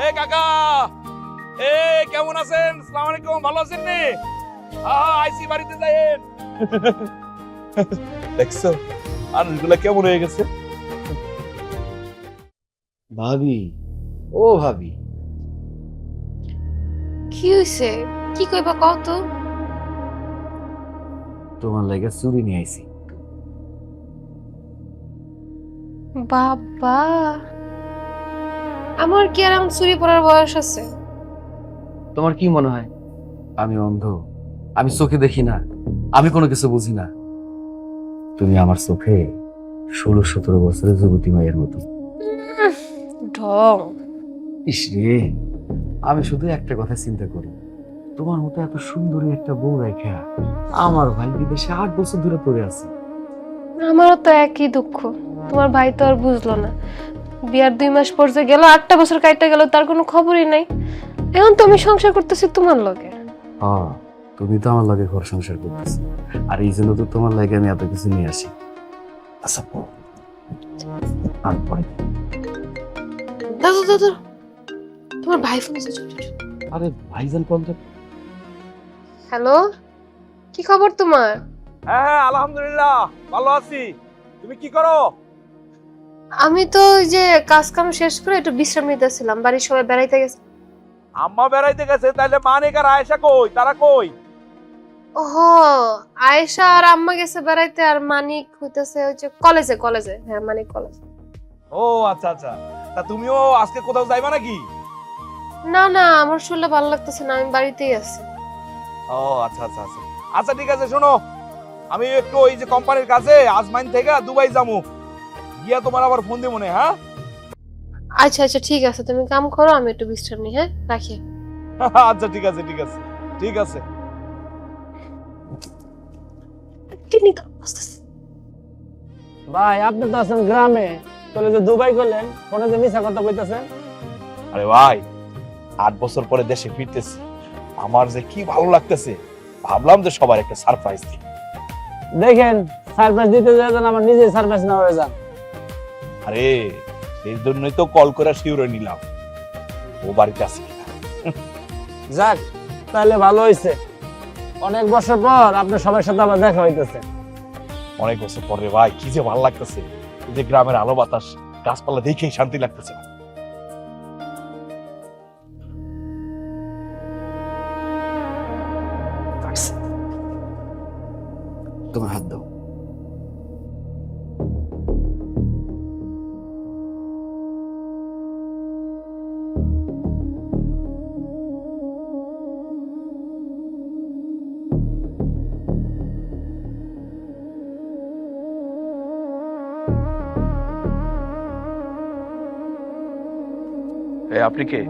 এ কাকা, এ কেমন আছেন? আসসালামু আলাইকুম, ভালো আছেন নি? আইসি বাড়িতে যাইেন। দেখছো আনুষগুলা কেমন হয়ে গেছে? ভাবি, ও ভাবি, কি হইছে? কি কইবা কও তো? তোমার লাগে চুরি নিয়ে আইছি। বাবা, আমার কি আর এমন চুরি পড়ার বয়স আছে? তোমার কি মনে হয় আমি অন্ধ? আমি চোখে দেখি না, আমি কোনো কিছু বুঝি না। তুমি আমার চোখে 16-17 বছরের যুবতী মায়ের মতো। ঢং। ইস রে, আমি শুধু একটা কথা চিন্তা করি, তোমার মতো এত সুন্দরী একটা বউ রেখা আমার ভাই বিদেশে 8 বছর ধরে পড়ে আছে। আমারও তো একই দুঃখ। তোমার ভাই তো আর বুঝলো না। বিয়ার 2 মাস পর যে গেল, 8টা বছর কাইটা গেল, তার কোনো খবরই নাই। এখন তো আমি সংসার করতেছি তোমার লগে। হ্যাঁ, তুমি তো আমার লাগে ঘর সংসার করতেছো, আর এই জন্য তো তোমার লাগে আমি এত কিছু নিয়ে আসি। আচ্ছা আর পরে দাদু দাদু, তোমার ভাই ফোন এসেছে। আরে ভাইজান কল দেব। হ্যালো, কি খবর তোমার? হ্যাঁ, আলহামদুলিল্লাহ ভালো আছি। তুমি কি করো? আমি তো ওই যে কাজ কাম শেষ করে একটু বিশ্রাম নিতেছিলাম, বাড়ির সবাই বেড়াইতে গেছে। আম্মা বেড়াইতে গেছে, তাইলে মানিক আর আয়েশা কই? তারা কই? ওহো, আয়েশা আর আম্মা গেছে বেড়াইতে, আর মানিক হইতেছে হচ্ছে কলেজে। কলেজে, হ্যাঁ মানিক কলেজে। ও আচ্ছা আচ্ছা, তা তুমিও আজকে কোথাও যাইবা নাকি? না না, আমার শরীরটা ভালো লাগতেছে না, আমি বাড়িতেই আছি। ও আচ্ছা আচ্ছা আচ্ছা আচ্ছা, ঠিক আছে। শোনো, আমি একটু ওই যে কোম্পানির কাছে আজমাইন থেকে দুবাই যাবো, গিয়া তোমার আবার ফোন দিব মনে। হ্যাঁ আচ্ছা আচ্ছা, ঠিক আছে, তুমি কাম করো, আমি একটু বিশ্রাম নিই। হ্যাঁ, রাখি। আচ্ছা, ঠিক আছে ঠিক আছে ঠিক আছে। ভাই আপনি তো আছেন গ্রামে, তাহলে যে দুবাই করলেন, ফোনে যে মিছা কথা কইতাছেন। আরে ভাই, 8 বছর পরে দেশে ফিরতেছি, আমার যে কি ভালো লাগতেছে, ভাবলাম যে সবার একটা সারপ্রাইজ দিই। দেখেন, সারপ্রাইজ দিতে যান, আমার নিজে সারপ্রাইজ না হয়ে যান। আরে সেই জন্যই তো কল করে শিওরে নিলাম ও বাড়িতে আছে কিনা। যাক, তাহলে ভালো হইছে। অনেক বছর পর আপনার সবার সাথে আবার দেখা হইতেছে। অনেক বছর পরে ভাই, কি যে ভালো লাগতেছে, এই যে গ্রামের আলো বাতাস, গাছপালা দেখেই শান্তি লাগতেছে। তোমার হাত দাও। এই আপনি কে?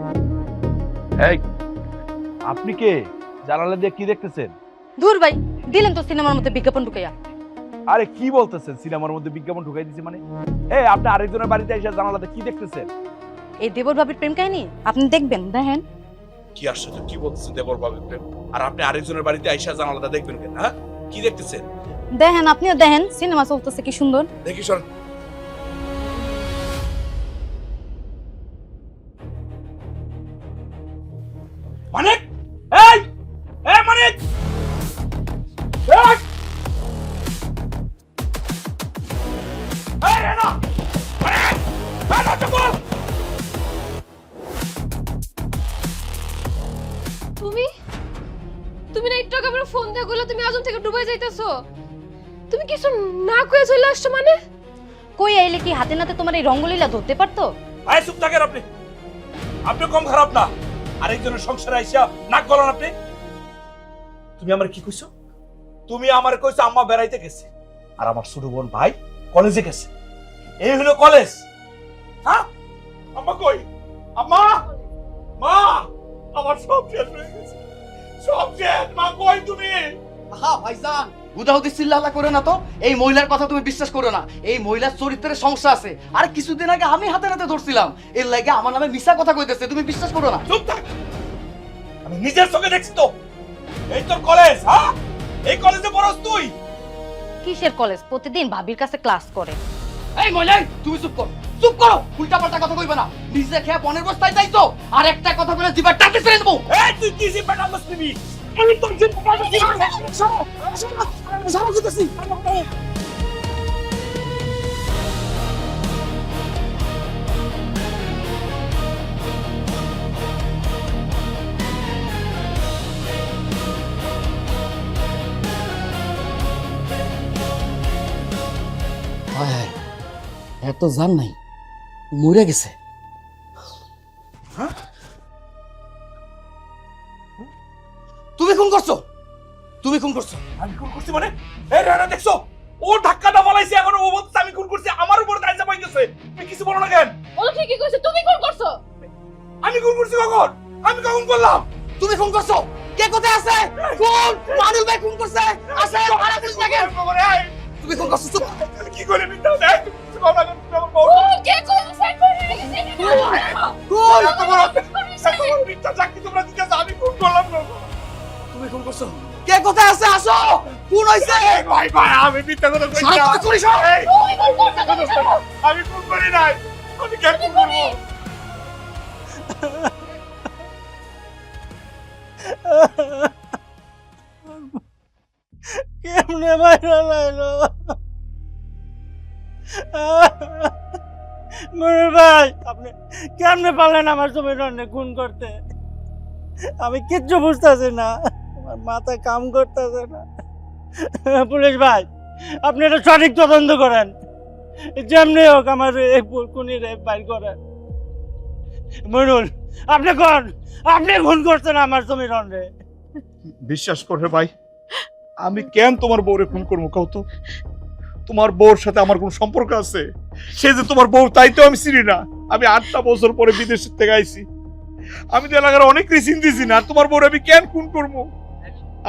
এই আপনি কে? জানালা দিয়ে কি দেখতেছেন? দূর ভাই, দিলেন তো সিনেমার মধ্যে বিজ্ঞাপন ঢুকাইয়া। আরে কি বলতেছেন, সিনেমার মধ্যে বিজ্ঞাপন ঢুকাই দিছি মানে? এই আপনি আরেকজনের বাড়িতে এসে জানালাতে কি দেখতেছেন? এই দেবর ভাবির প্রেম কাহিনী আপনি দেখবেন, দেখেন। কি আশ্চর্য, কি বলতেছেন দেবর বাবুর প্রেম? আর আপনি আরেকজনের বাড়িতে আইসা জানালাটা দেখবেন কেন? হ্যাঁ, কি দেখতেছেন? দেখেন, আপনিও দেখেন, সিনেমা চলতেছে কি সুন্দর। দেখি শোন। মানিক, এই এই মানিক, এই এই রেনা, মানিক, এই না চুপ। তুমি তুমি না একটু আগে আমার ফোন দিয়ে কইলা তুমি আজম থেকে দুবাই যাইতেছো? তুমি কিছু না কইয়া চলে আসছো মানে? কই আইলে কি হাতে নাতে তোমার এই রঙ্গলীলা ধরতে পারতো? আয় চুপ থাকেন আপনি। আপনি কম খারাপ না, আরেকজনের সংসারে আইসা নাক গলান আপনি। তুমি আমার কি কইছো? তুমি আমার কইছো আম্মা বেড়াইতে গেছে, আর আমার ছোট বোন ভাই কলেজে গেছে। এই হলো কলেজ? হ্যাঁ, আম্মা কই? আম্মা, মা, আমার সব শেষ হয়ে গেছে, সব শেষ। মা কই তুমি? হ্যাঁ ভাইজান, হুদাহুদি চিল্লালা করে না তো। এই মহিলার কথা তুমি বিশ্বাস করো না, এই মহিলার চরিত্রের সমস্যা আছে। আর কিছুদিন আগে আমি হাতে নাতে ধরছিলাম, এর লাগে আমার নামে মিছা কথা কইতেছে, তুমি বিশ্বাস করো না। চুপ থাক, আমি নিজের চোখে দেখছি তো। এই তোর কলেজ? হ্যাঁ, এই কলেজে পড়াস তুই? কিসের কলেজ? প্রতিদিন ভাবির কাছে ক্লাস করে। এই মহিলা, তুমি চুপ কর। চুপ করো, উল্টা পাল্টা কথা কইবে না। নিজে খেয়ে পনের বস্তায় যাইছো, আর একটা কথা বলে জিবার টানতে ছেড়ে দেবো। এই তুই কি জিব্বা টানছিস নিবি? আমি তোর জিব্বা টানছি। সরো কইতেছি। হায়, এত জান নাই, মরে গেছে। তুমি খুন করছো, তুমি খুন করছো। আমি খুন করছি মানে? এই রানা দেখছো? ও ধাক্কাটা বলাইছে, এখন ও বলছে আমি খুন করছি, আমার উপর দায় চাপাইতেছে। তুমি কিছু বলো না কেন? ও ঠিকই কইছে, তুমি কোন করছো? আমি খুন করছি কখন? আমি কখন করলাম? তুমি খুন করছো। কে কোথায় আছে? খুন, মানুল ভাই খুন করছে। আসে, ভাড়া পুলিশ লাগে। তুমি খুন করছো, চুপ। তুমি কি করে মিথ্যা দেয়? তুমি কিছু বলো না কেন? তুমি আমার বউ। কে কোন করে রেখেছে? খুন, এত বড় মিথ্যা চাকরি তোমরা দিতেছো, আমি খুন করলাম না। তুমি খুন করছো। কে কোথায় আছে? আসো, খুন হইছে। এই ভাই ভাই, আমি মিথ্যা কথা কইছি সারা না। তুমি করিস। এই, আমি খুন করি নাই। আমি কেন খুন করবো? কেমনে বাইরে লাইলো মনির ভাই, আপনি কেমনে পারলেন আমার জমির অন্য খুন করতে? আমি কিচ্ছু বুঝতেছি না, আমার মাথা কাম করতেছে না। পুলিশ ভাই, আপনি এটা সঠিক তদন্ত করেন, যেমনি হোক আমার এই খুনির বাইর করেন। মনুল, আপনি কোন, আপনি খুন করছেন আমার জমির অন্যে। বিশ্বাস করে ভাই, আমি কেন তোমার বউরে খুন করবো কও তো? তোমার বউর সাথে আমার কোন সম্পর্ক আছে? সে যে তোমার বউ তাই তো আমি চিনি না। আমি 8টা বছর পরে বিদেশ থেকে আইছি। আমি তো এলাকার অনেক রিসিন দিছি না, তোমার বউরে আমি কেন খুন করবো?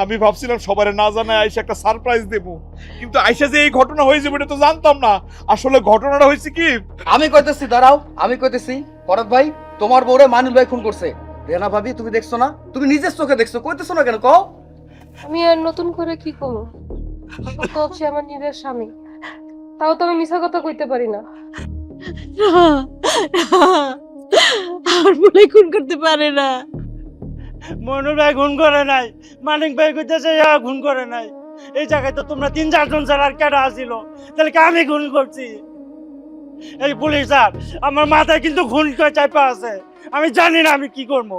আমি ভাবছিলাম সবারে না জানায় আইসা একটা সারপ্রাইজ দেবো, কিন্তু আইসা যে এই ঘটনা হয়ে যাবে এটা তো জানতাম না। আসলে ঘটনাটা হয়েছে কি, আমি কইতেছি, দাঁড়াও, আমি কইতেছি। করত ভাই, তোমার বউরে মানুল ভাই খুন করছে। রেনা ভাবি, তুমি দেখছো না? তুমি নিজের চোখে দেখছো, কইতেছো না কেন কও? আমি আর নতুন করে কি করবো? তো সে আমার নিজের স্বামী, তাও তো আমি মিছা কথা কইতে পারি না। আর বলে খুন করতে পারে না। মনুর ভাই খুন করে নাই, মানিক ভাই কইতেছে খুন করে নাই। এই জায়গায় তো তোমরা 3-4 জন ছাড়া আর কেডা আসিল? তাহলে কি আমি খুন করছি? এই পুলিশ স্যার, আমার মাথায় কিন্তু খুন করে চাপা আছে। আমি জানি না আমি কি করবো।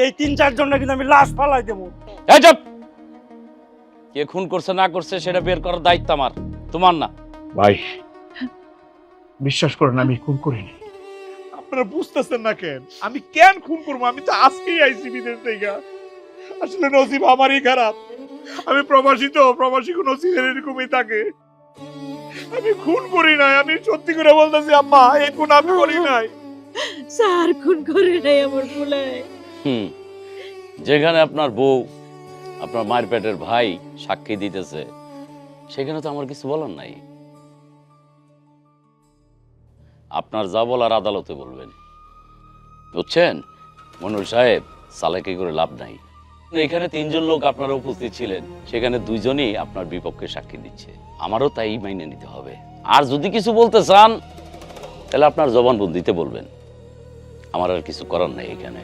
এই 3-4 জনটা কিন্তু আমি লাশ ফালাই দেবো। এই চুপ! কে খুন করছে না করছে সেটা বের করার দায়িত্ব আমার, তোমার না। ভাই বিশ্বাস করেন আমি খুন করিনি। আপনারা বুঝতেছেন না কেন? আমি কেন খুন করবো? আমি তো আজকেই আইছি বিদেশ থেকে। আসলে নসিব আমারই খারাপ। আমি প্রবাসী তো, প্রবাসী কোন নসিবের এরকমই থাকে। আমি খুন করি নাই, আমি সত্যি করে বলতেছি আম্মা, এই খুন আমি করি নাই। স্যার খুন করে নাই আমার বলে। যেখানে আপনার বউ, আপনার মায়ের পেটের ভাই সাক্ষী দিতেছে, সেখানে তো আমার কিছু বলার নাই। আপনার যা বলার আদালতে বলবেন, বুঝছেন? মনুর সাহেব, চালাকি করে লাভ নাই। এখানে 3 জন লোক আপনারা উপস্থিত ছিলেন, সেখানে 2 জনই আপনার বিপক্ষে সাক্ষী দিচ্ছে। আমারও তাই মাইনে নিতে হবে। আর যদি কিছু বলতে চান তাহলে আপনার জবানবন্দিতে বলবেন। আমার আর কিছু করার নাই এখানে।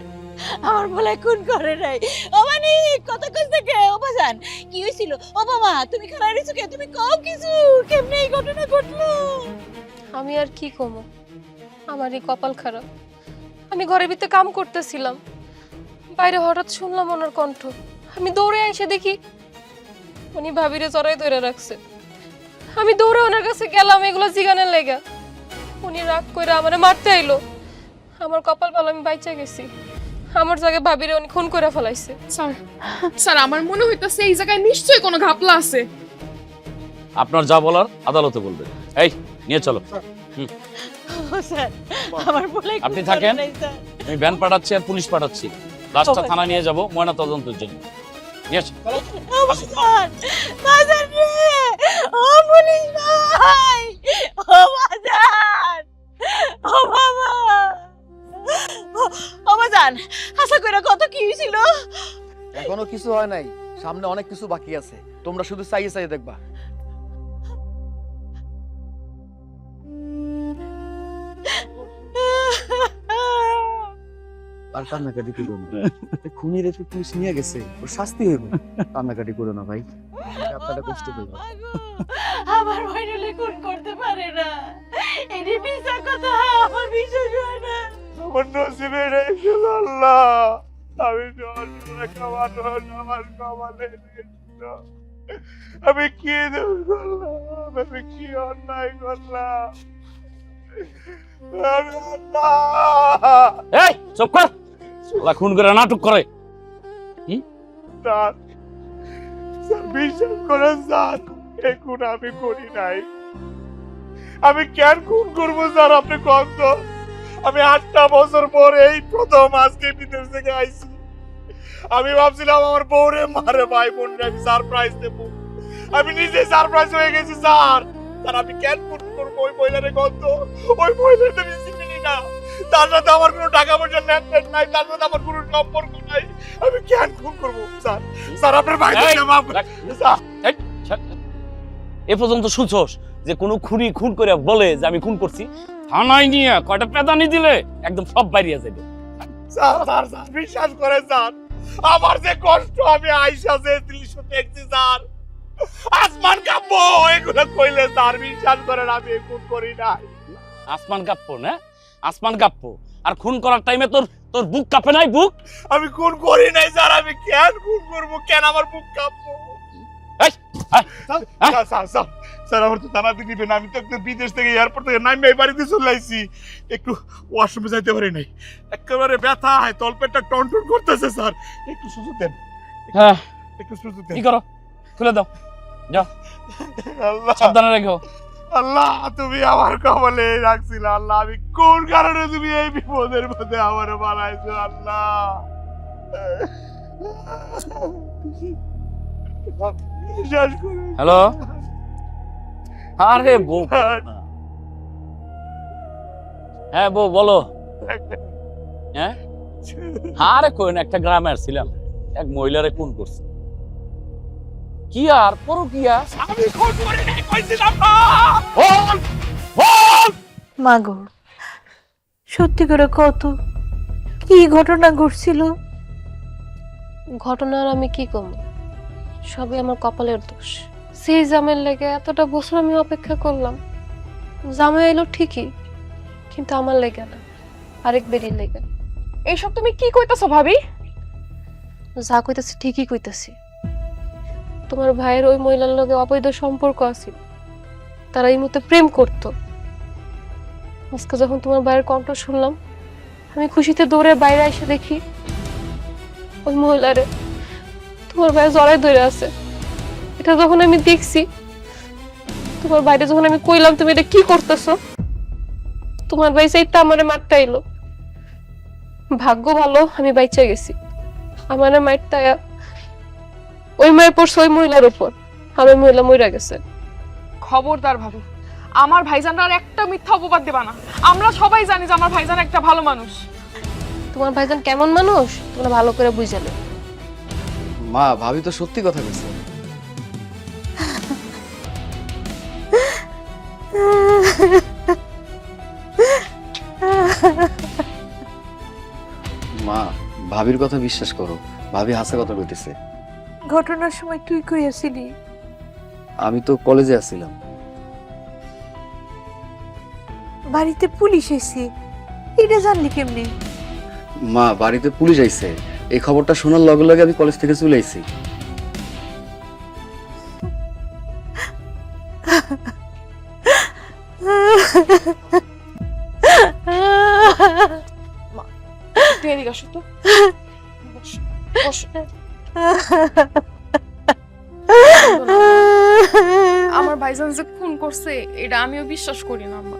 আমার বলে খুন করে নাই। ও মানে কথা কইতে কে? ও বাজান, কি হইছিল? ও বাবা, তুমি খারাপ হইছো কে? তুমি কও কিছু, কেমনে এই ঘটনা ঘটলো? আমি আর কি কমো, আমারই কপাল খারাপ। আমি ঘরের ভিতরে কাম করতেছিলাম, বাইরে হঠাৎ শুনলাম ওনার কণ্ঠ। আমি দৌড়ে এসে দেখি উনি ভাবিরে জড়াই ধরে রাখছে। আমি দৌড়ে ওনার কাছে গেলাম এগুলো জিগানের লেগা। উনি রাগ করে আমারে মারতে আইলো। আমার কপাল ভালো, আমি বাইচা গেছি। আমার জায়গায় ভাবিরে উনি খুন করে ফেলাইছে। স্যার, স্যার আমার মনে হইতাছে এই জায়গায় নিশ্চয়ই কোনো ঘাপলা আছে। আপনার যা বলার আদালতে বলবেন। এই নিয়ে চলো। ও স্যার, আমার বলে আপনি থাকেন, আমি ভ্যান পাঠাচ্ছি আর পুলিশ পাঠাচ্ছি। লাশটা থানা নিয়ে যাব ময়না তদন্তের জন্য। নিয়ে আসো। বাজান, বাজান রে, ও পুলিশ ভাই, ও বাজান, ও বাবা, ও বাজান, আশা কইরা কত কি হইছিল? এখনো কিছু হয় নাই, সামনে অনেক কিছু বাকি আছে। তোমরা শুধু চাইয়ে চাইয়ে দেখবা। আর কান্নাকাটি করো না। খুনির একটু পুলিশ নিয়ে গেছে, ওর শাস্তি হইব। কান্নাকাটি করো না ভাই, আপনারা কষ্ট করবেন। আমার মইনুলে খুন করতে পারে না, এটি মিছা কথা, আমার বিশ্বাস হয় না। আমার নসিবে নেই শুধু আল্লাহ। আমি জন্মে খাবার আমার কমালে দিয়েছিল। আমি কি দোষ করলাম? আমি কি অন্যায় করলাম? আল্লাহ! এই চুপ কর, শালা খুন করে নাটক করে। স্যার, স্যার বিশ্বাস করেন স্যার, এই খুন আমি করি নাই। আমি কেন খুন করবো স্যার? আপনি কন তো। আমি 8টা বছর পরে এই প্রথম আজকে বিদেশ থেকে আইছি। আমি ভাবছিলাম আমার বউরে মারে ভাই বোনরে আমি সারপ্রাইজ দেবো। আমি নিজে সারপ্রাইজ হয়ে গেছি স্যার। স্যার আমি কেন খুন করবো? ওই মহিলারে কন তো। ওই মহিলাটা আমি চিনি না। তার সাথে আমার কোনো টাকা পয়সা লেনদেন নাই, তার সাথে আমার কোনো সম্পর্ক নাই। আমি কেন খুন করবো স্যার? স্যার আপনার ভাই মাফ স্যার। এ পর্যন্ত শুনছস যে কোনো খুনি খুন করে বলে যে আমি খুন করছি? থানায় নিয়ে কয়টা পেদানি দিলে একদম সব বাইরিয়া যাবে। স্যার স্যার স্যার বিশ্বাস করেন স্যার, আমার যে কষ্ট আমি আইসা যে দৃশ্য দেখছি স্যার, আসমান কাঁপবো এগুলো কইলে স্যার। বিশ্বাস করেন আমি খুন করি নাই। আসমান কাঁপবো না? আসমান কাঁপবো আর খুন করার টাইমে তোর তোর বুক কাঁপে নাই? বুক আমি খুন করি নাই স্যার। আমি কেন খুন করবো? কেন আমার বুক কাঁপবো? এই, এই, স্যার স্যার স্যার স্যার আমার তো থানাতে দিবেন। আমি তো একটু বিদেশ থেকে এয়ারপোর্ট থেকে নামে এই বাড়িতে চলে আইছি। একটু ওয়াশরুমে যাইতে পারি নাই, একেবারে ব্যথা হয়, তলপেটটা টনটন করতেছে স্যার। একটু সুযোগ দেন, হ্যাঁ একটু সুযোগ দেন। কি করো, খুলে দাও, যাও, আল্লাহ সাবধানে রেখো। আল্লাহ তুমি আমার কবলে রাখছিল। আল্লাহ আমি কোন কারণে তুমি এই বিপদের মধ্যে আমার বানাইছো আল্লাহ? বিশ্বাস করুন। হ্যালো, আরে বউ, হ্যাঁ বউ বলো। হ্যাঁ আরে কই না, একটা গ্রামে আসছিলাম, এক মহিলারে খুন করছে। কি আর পরো কি আর? আমি খুন করি নাই কইছিলাম না। বল, বল। মাগো, সত্যি করে কত কি ঘটনা ঘটছিল? ঘটনা আর আমি কি কম, সবই আমার কপালের দোষ। সেই জামের লেগে এতটা বছর আমি অপেক্ষা করলাম। জামাই এলো ঠিকই, কিন্তু আমার লেগে না, আরেক বেরির লেগে। এইসব তুমি কি কইতাছো ভাবি? যা কইতাছি ঠিকই কইতাছি। তোমার ভাইয়ের ওই মহিলার লগে অবৈধ সম্পর্ক আছে, তারা এই মুহূর্তে প্রেম করত। আজকে যখন তোমার ভাইয়ের কণ্ঠ শুনলাম, আমি খুশিতে দৌড়ে বাইরে এসে দেখি ওই মহিলারে তোমার ভাই জড়াই ধরে আছে। এটা যখন আমি দেখছি, তোমার বাইরে যখন আমি কইলাম তুমি এটা কি করতেছো, তোমার ভাই সেইটা আমারে মারতে আইলো। ভাগ্য ভালো আমি বাইচা গেছি। আমার মারটা ওই মায়ের পড়ছে ওই মহিলার উপর, আর ওই মহিলা মইরা গেছে। খবরদার ভাবি, আমার ভাইজানরা আর একটা মিথ্যা অপবাদ দেবা না। আমরা সবাই জানি যে আমার ভাইজান একটা ভালো মানুষ। তোমার ভাইজান কেমন মানুষ তোমরা ভালো করে বুঝালে। মা, ভাবি তো সত্যি কথা বলছে। মা, ভাবির কথা বিশ্বাস করো, ভাবি হাসা কথা কইতেছে। ঘটনার সময় তুই কই আছিলি? আমি তো কলেজে আসছিলাম। বাড়িতে পুলিশ এসে, এটা জানলি কেমনে? মা, বাড়িতে পুলিশ আইছে, এই খবরটা শোনার লগে লগে আমি কলেজ থেকে চলে আইছি। তুই এদিকে আসো তো। বসো, বসো। আমার ভাইজান যে খুন করছে এটা আমিও বিশ্বাস করি না আম্মা।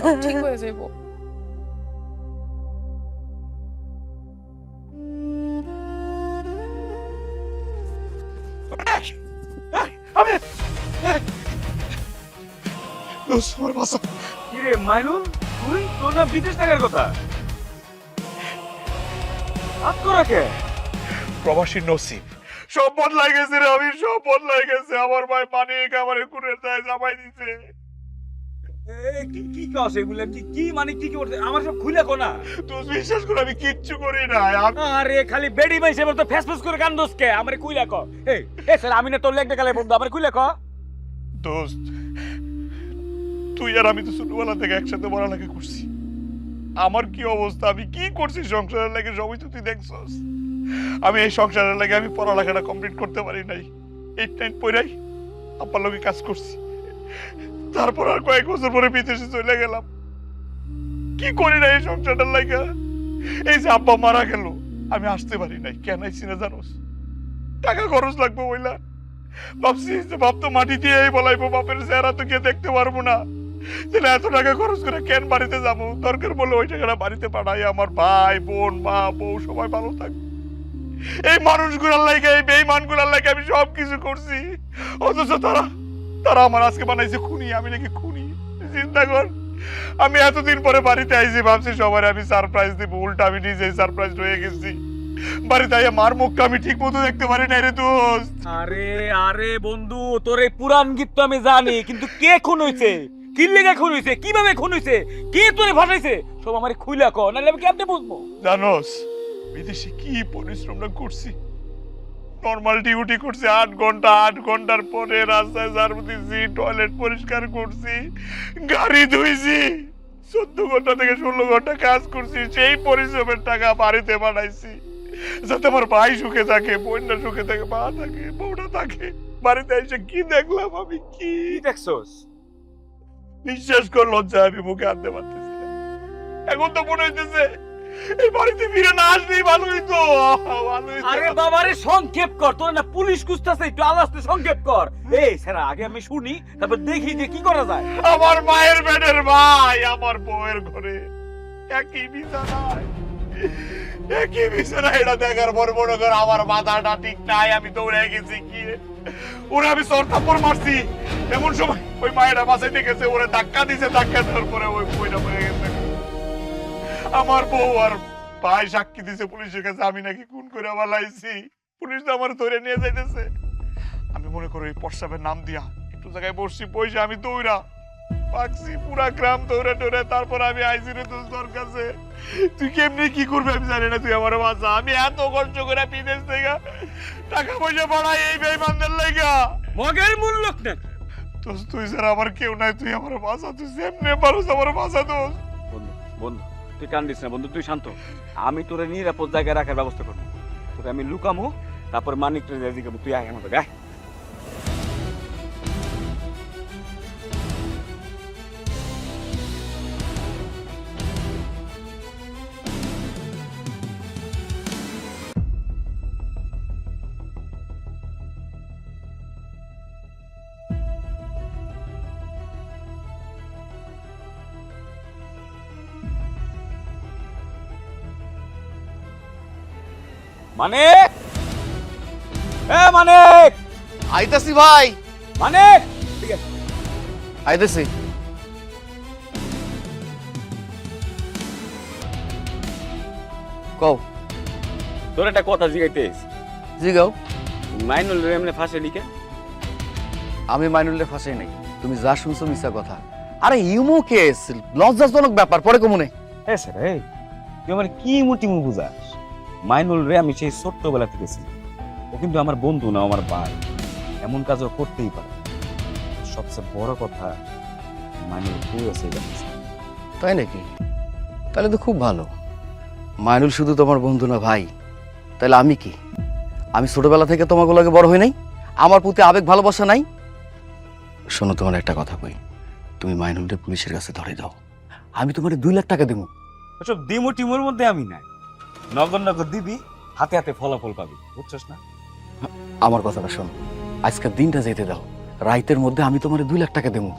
সব ঠিক হয়ে যাবো। কিরে মাইনুল, তুই তোর না বিদেশ থাকার কথা? আত্মরাকে প্রবাসী নসিব সব বদলাই গেছে রে। আমি সব বদলাই গেছে। আমার ভাই মানিক আমার কুরের দায় জামাই দিছে। কি কস এগুলা কি মানে কি করতে আমার সব খুলে কোনা তুই বিশ্বাস কর আমি কিচ্ছু করি না আরে খালি বেডি ভাই সেবার তো ফেস ফেস করে কান দোস কে আমারে কইলা ক এই স্যার আমি না তোর লেগটা কালে বন্ধু আমারে কইলা ক দোস্ত তুই আর আমি তো ছোটবেলা থেকে একসাথে পড়ালেখা করছি আমার কি অবস্থা আমি কি করছি সংসারের লাগে সবই তো তুই দেখছস আমি এই সংসারের লাগে আমি পড়ালেখাটা কমপ্লিট করতে পারি নাই 8-9 পড়াই আপার লগে কাজ করছি তারপর আর কয়েক বছর পরে বিদেশে চলে গেলাম কি করি না এই সংসারটার লাগে এই যে আব্বা মারা গেল আমি আসতে পারি নাই কেন আইছি না জানোস টাকা খরচ লাগবে বইলা ভাবছি যে বাপ তো মাটি দিয়ে বলাইবো বাপের চেহারা তো গিয়ে দেখতে পারবো না তাহলে এত টাকা খরচ করে কেন বাড়িতে যাবো দরকার বলে ওই টাকাটা বাড়িতে পাঠাই আমার ভাই বোন মা বউ সবাই ভালো থাকবে এই মানুষগুলার লাগে এই বেঈমানগুলার লাগে আমি সব কিছু করছি অথচ তারা আমার আজকে বানাইছে খুনি আমি নাকি খুনি চিন্তা কর আমি এতদিন পরে বাড়িতে আইছি ভাবছি সবার আমি সারপ্রাইজ দিব উল্টা আমি নিজেই সারপ্রাইজ হয়ে গেছি বাড়িতে আইয়া মার মুখটা আমি ঠিক মতো দেখতে পারি না রে দোস্ত আরে আরে বন্ধু তোর এই পুরান গীত তো আমি জানি কিন্তু কে খুন হইছে কি লেগে খুন হইছে কিভাবে খুন হইছে কে তোরে ফাটাইছে সব আমারে খুইলা ক নালে আমি কেমনে বুঝবো জানোস বিদেশে কি পরিশ্রমটা করছি নর্মাল ডিউটি করছি 8 ঘন্টার পরে রাস্তায় ঝাড়ু দিছি টয়লেট পরিষ্কার করছি গাড়ি ধুইছি 14 ঘন্টা থেকে 16 ঘন্টা কাজ করছি সেই পরিশ্রমের টাকা বাড়িতে পাঠাইছি যাতে আমার ভাই সুখে থাকে বোনটা সুখে থাকে মা থাকে বউটা থাকে বাড়িতে এসে কি দেখলাম আমি কি দেখছস বিশ্বাস কর লজ্জা আমি মুখে আনতে পারতেছি না এখন তো মনে হইতেছে এই বাড়িতে ফিরে না আসলেই ভালো হইতো আরে বাবারে সংক্ষেপ কর তোর না পুলিশ খুঁজতেছে একটু আলাস্তে সংক্ষেপ কর এই সেরা আগে আমি শুনি তারপর দেখি যে কি করা যায় আমার মায়ের বেডের ভাই আমার বউয়ের ঘরে একই বিছানায় এটা দেখার পর মনে কর আমার মাথাটা ঠিক নাই আমি দৌড়ে গেছি গিয়ে ওরা আমি সরতাপুর মারছি এমন সময় ওই মায়েরা বাঁচাইতে গেছে ওরা ধাক্কা দিছে ধাক্কা দেওয়ার পরে ওই বইটা পড়ে গেছে আমার বউ আর ভাই সাক্ষী দিছে পুলিশের কাছে আমি নাকি খুন করে বালাইছি পুলিশ তো আমার ধরে নিয়ে যাইতেছে আমি মনে করি এই প্রস্তাবের নাম দিয়া একটু জায়গায় বসছি পয়সা আমি দৌড়া পাকছি পুরা গ্রাম দৌড়ে দৌড়ে তারপর আমি আইছি রে তোর কাছে তুই কেমনি কি করবি আমি জানি না তুই আমার বাঁচা আমি এত কষ্ট করে বিদেশ থেকে টাকা পয়সা বাড়াই এই বেঈমানদের লাগা মগের মূল লোক না তুই স্যার আমার কেউ নাই তুই আমার বাঁচা তুই যেমনি পারোস আমার বাঁচা দোষ বন্ধু বন্ধু তুই কান্দিস না বন্ধু তুই শান্ত আমি তোরে নিরাপদ জায়গায় রাখার ব্যবস্থা করবো তোরে আমি লুকামো তারপর মানিক তুই জিজ্ঞাসা তুই আয় আমাদের আয় মানিক মানিক আইতাছি ভাই মানিক ঠিক আছে আইতাছি কও তোর একটা কথা জিগাইতে জিগাও মাইনুল রে এমনি ফাঁসে লিখে আমি মাইনুলের ফাঁসাই নাই তুমি যা শুনছো মিছা কথা আরে ইউমো কেস লজ্জাজনক ব্যাপার পরে কমুনে হ্যাঁ স্যার এই তুই আমার কি মোটিমু বুঝাস মাইনুল রে আমি সেই ছোট্টবেলা থেকে চিনি ও কিন্তু আমার বন্ধু না আমার ভাই এমন কাজও করতেই পারে সবচেয়ে বড় কথা মাইনুল তুই আছে তাই নাকি তাহলে তো খুব ভালো মাইনুল শুধু তোমার বন্ধু না ভাই তাহলে আমি কি আমি ছোটবেলা থেকে তোমাকে লাগে বড় হই নাই আমার প্রতি আবেগ ভালোবাসা নাই শোনো তোমার একটা কথা কই তুমি মাইনুলকে পুলিশের কাছে ধরে দাও আমি তোমার 2 লাখ টাকা দেবো ওসব ডিমো টিমোর মধ্যে আমি নাই নগদ নগদ দিবি হাতে হাতে ফলাফল পাবি বুঝছস না আমার কথাটা শোনো আজকের দিনটা যেতে দাও রাইতের মধ্যে আমি তোমার 2 লাখ টাকা দেবো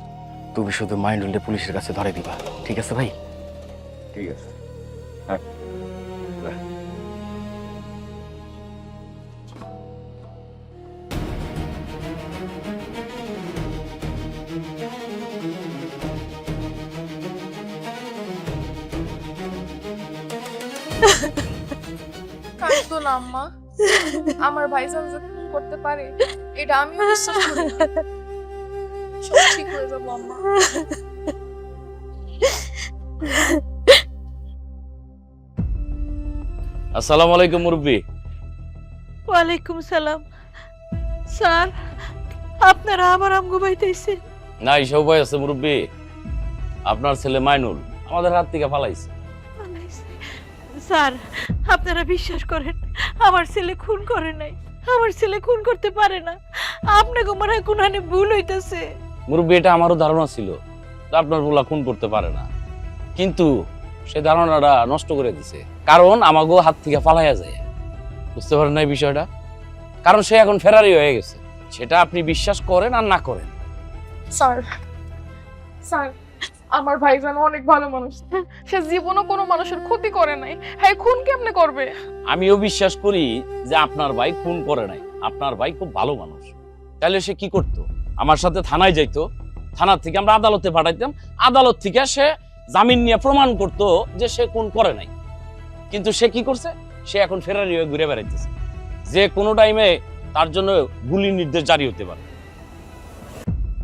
তুমি শুধু মাইনুলকে পুলিশের কাছে ধরে দিবা ঠিক আছে ভাই ঠিক আছে হ্যাঁ কাঁদতো না আম্মা আমার ভাইজান যে খুন করতে পারে এটা আমিও বিশ্বাস করি সব ঠিক হয়ে যাবো আম্মা আসসালামু আলাইকুম মুরব্বী। ওয়ালাইকুম সালাম। স্যার, আপনারা আবার আমগো বাইতেছে? না, এই উপায় আছে মুরব্বী। আপনার ছেলে মাইনুল আমাদের হাত থেকে পালাইছে। স্যার, আপনারা বিশ্বাস করেন, আমার ছেলে খুন করে নাই। আমার ছেলে খুন করতে পারে না। আপনাকে মনে হয় কোনখানে ভুল হইতেছে। মুরব্বী, এটা আমারও ধারণা ছিল যে আপনার পোলা খুন করতে পারে না, কিন্তু সে ধারণাটা নষ্ট করে দিছে, কারণ আমাগো হাত থেকে পালাইয়া যায়। বুঝতে পারেন না এই বিষয়টা? কারণ সে এখন ফেরারি হয়ে গেছে। সেটা আপনি বিশ্বাস করেন আর না করেন। স্যার, স্যার, আমার ভাইজান অনেক ভালো মানুষ। সে জীবনও কোনো মানুষের ক্ষতি করে নাই। হ্যাঁ, খুন কেমনে করবে? আমিও বিশ্বাস করি যে আপনার ভাই খুন করে নাই। আপনার ভাই খুব ভালো মানুষ। তাহলে সে কি করতো? আমার সাথে থানায় যাইতো, থানার থেকে আমরা আদালতে পাঠাইতাম, আদালত থেকে সে জামিন নিয়ে প্রমাণ করতো যে সে খুন করে নাই। কিন্তু সে কি করছে? সে এখন ফেরারি হয়ে ঘুরে বেড়াইতেছে। যে কোনো টাইমে তার জন্য গুলির নির্দেশ জারি হতে পারে।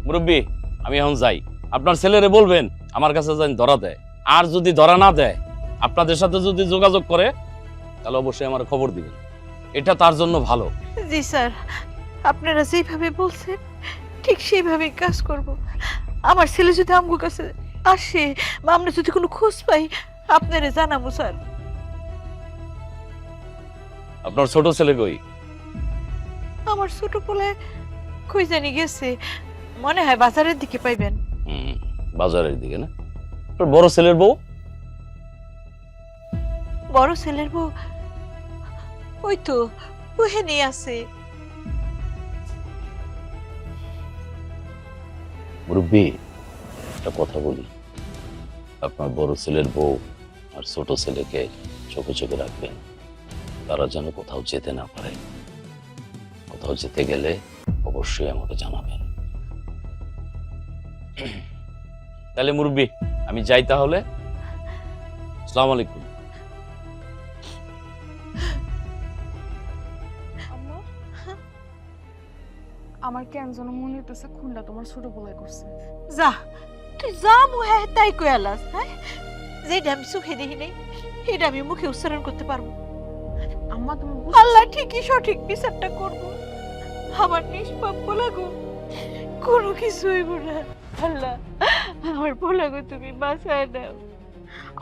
মুরব্বী, আমি এখন যাই। আপনার ছেলেরে বলবেন আমার কাছে যেন ধরা দেয়, আর যদি ধরা না দেয়, আপনাদের সাথে যদি যোগাযোগ করে, তাহলে অবশ্যই আমার খবর দিবেন। এটা তার জন্য ভালো। জি স্যার, আপনারা যেভাবে বলছেন ঠিক সেইভাবেই কাজ করব। আমার ছেলে যদি আমগো কাছে আসে বা আমরা যদি কোনো খোঁজ পাই, আপনারা জানাবো স্যার। আপনার ছোট ছেলে কই? আমার ছোট পোলা কই জানি গেছে, মনে হয় বাজারের দিকে পাইবেন। বাজারের দিকে না? আপনার বড় ছেলের বউ? বড় ছেলের বউ ওই তো ওখানে আছে। মুরব্বী, একটা কথা বলি। আপনার বড় ছেলের বউ আর ছোট ছেলেকে চোখে চোখে রাখবেন, তারা যেন কোথাও যেতে না পারে। কোথাও যেতে গেলে অবশ্যই আমাকে জানাবেন। তাহলে মুরব্বী, আমি যাই তাহলে। আসসালামু আলাইকুম। আম্মা, আমার কেন যেন মনে হইতেছে খুনটা তোমার ছোট পোলাই করছে। যা, তুই যা মুহে তাই কয়ালাস। হ্যাঁ, যেটা আমি চোখে দেখি নাই এটা আমি মুখে উচ্চারণ করতে পারবো। আম্মা, তুমি আল্লাহ ঠিকই সঠিক বিচারটা করবো। আমার নিষ্পাপ পোলাগো কোনো কিছু হইব না। আল্লাহ, আমার পোলাগো তুমি বাঁচায় দাও।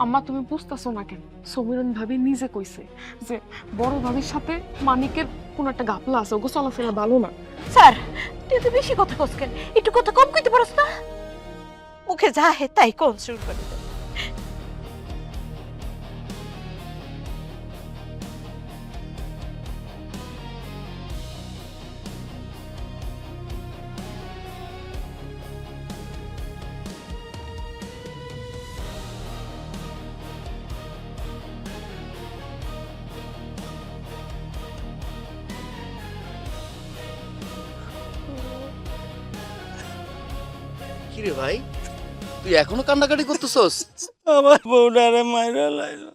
আম্মা, তুমি বুঝতেছো না কেন? সমীরণ ভাবি নিজে কইছে যে বড় ভাবির সাথে মানিকের কোন একটা গাপলা আছে, ওগো চলাফেরা ভালো না। স্যার, তুই তো বেশি কথা কস কেন? একটু কথা কম কইতে পারস না? মুখে যা হে তাই কোন শুরু করে দে। কিরে ভাই, তুই এখনো কান্নাকাটি করতেছস? আমার বউটারে মাইরা লাইলো।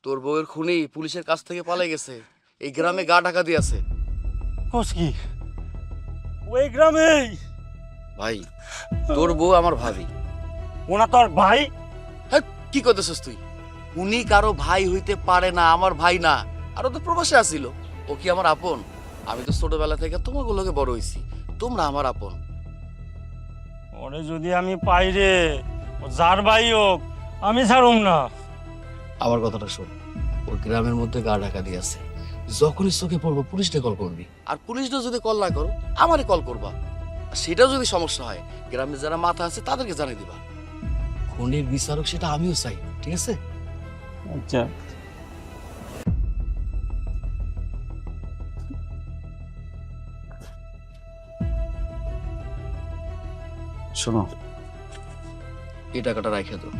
তোর বউয়ের খুনি পুলিশের কাছ থেকে পালাই গেছে, এই গ্রামে গা ঢাকা দিয়েছে। কোস কি ওই গ্রামে? ভাই, তোর বউ আমার ভাবি। ওনা তোর ভাই? হ্যাঁ, কি করতেছস তুই? উনি কারো ভাই হইতে পারে না, আমার ভাই না। আর ও তো প্রবাসে আসিল, ও কি আমার আপন? আমি তো ছোটবেলা থেকে তোমাগুলোকে বড় হইছি, তোমরা আমার আপন। ওরে যদি আমি পাই রে, ও যার ভাই হোক, আমি ছাড়ুম না। আমার কথাটা শোন, ওই গ্রামের মধ্যে গা ঢাকা দিয়ে আছে। যখনই চোখে পড়বো পুলিশকে কল করবি, আর পুলিশটা যদি কল না করো আমারই কল করবা। আর সেটাও যদি সমস্যা হয়, গ্রামে যারা মাথা আছে তাদেরকে জানিয়ে দিবা। খুনির বিচারক সেটা আমিও চাই, ঠিক আছে? আচ্ছা, শোনো, এই টাকাটা রাখে দাও।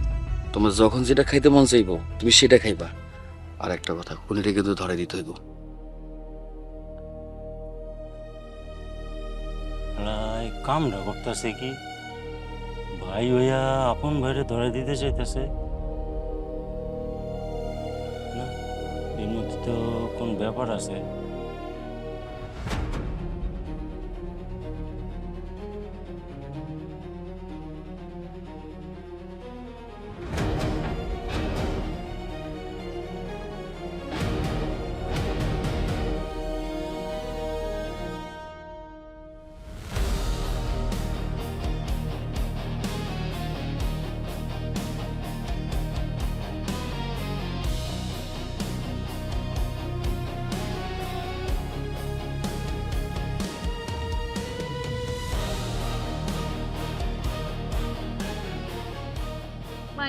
তোমার যখন যেটা খাইতে মন চাইবো তুমি সেটা খাইবা। আর একটা কথা, খুনিটা কিন্তু ধরে দিতে হইব। কামটা করতেছে কি? ভাই হইয়া আপন ভাইরে ধরে দিতে চাইতেছে না? এর মধ্যে তো কোন ব্যাপার আছে।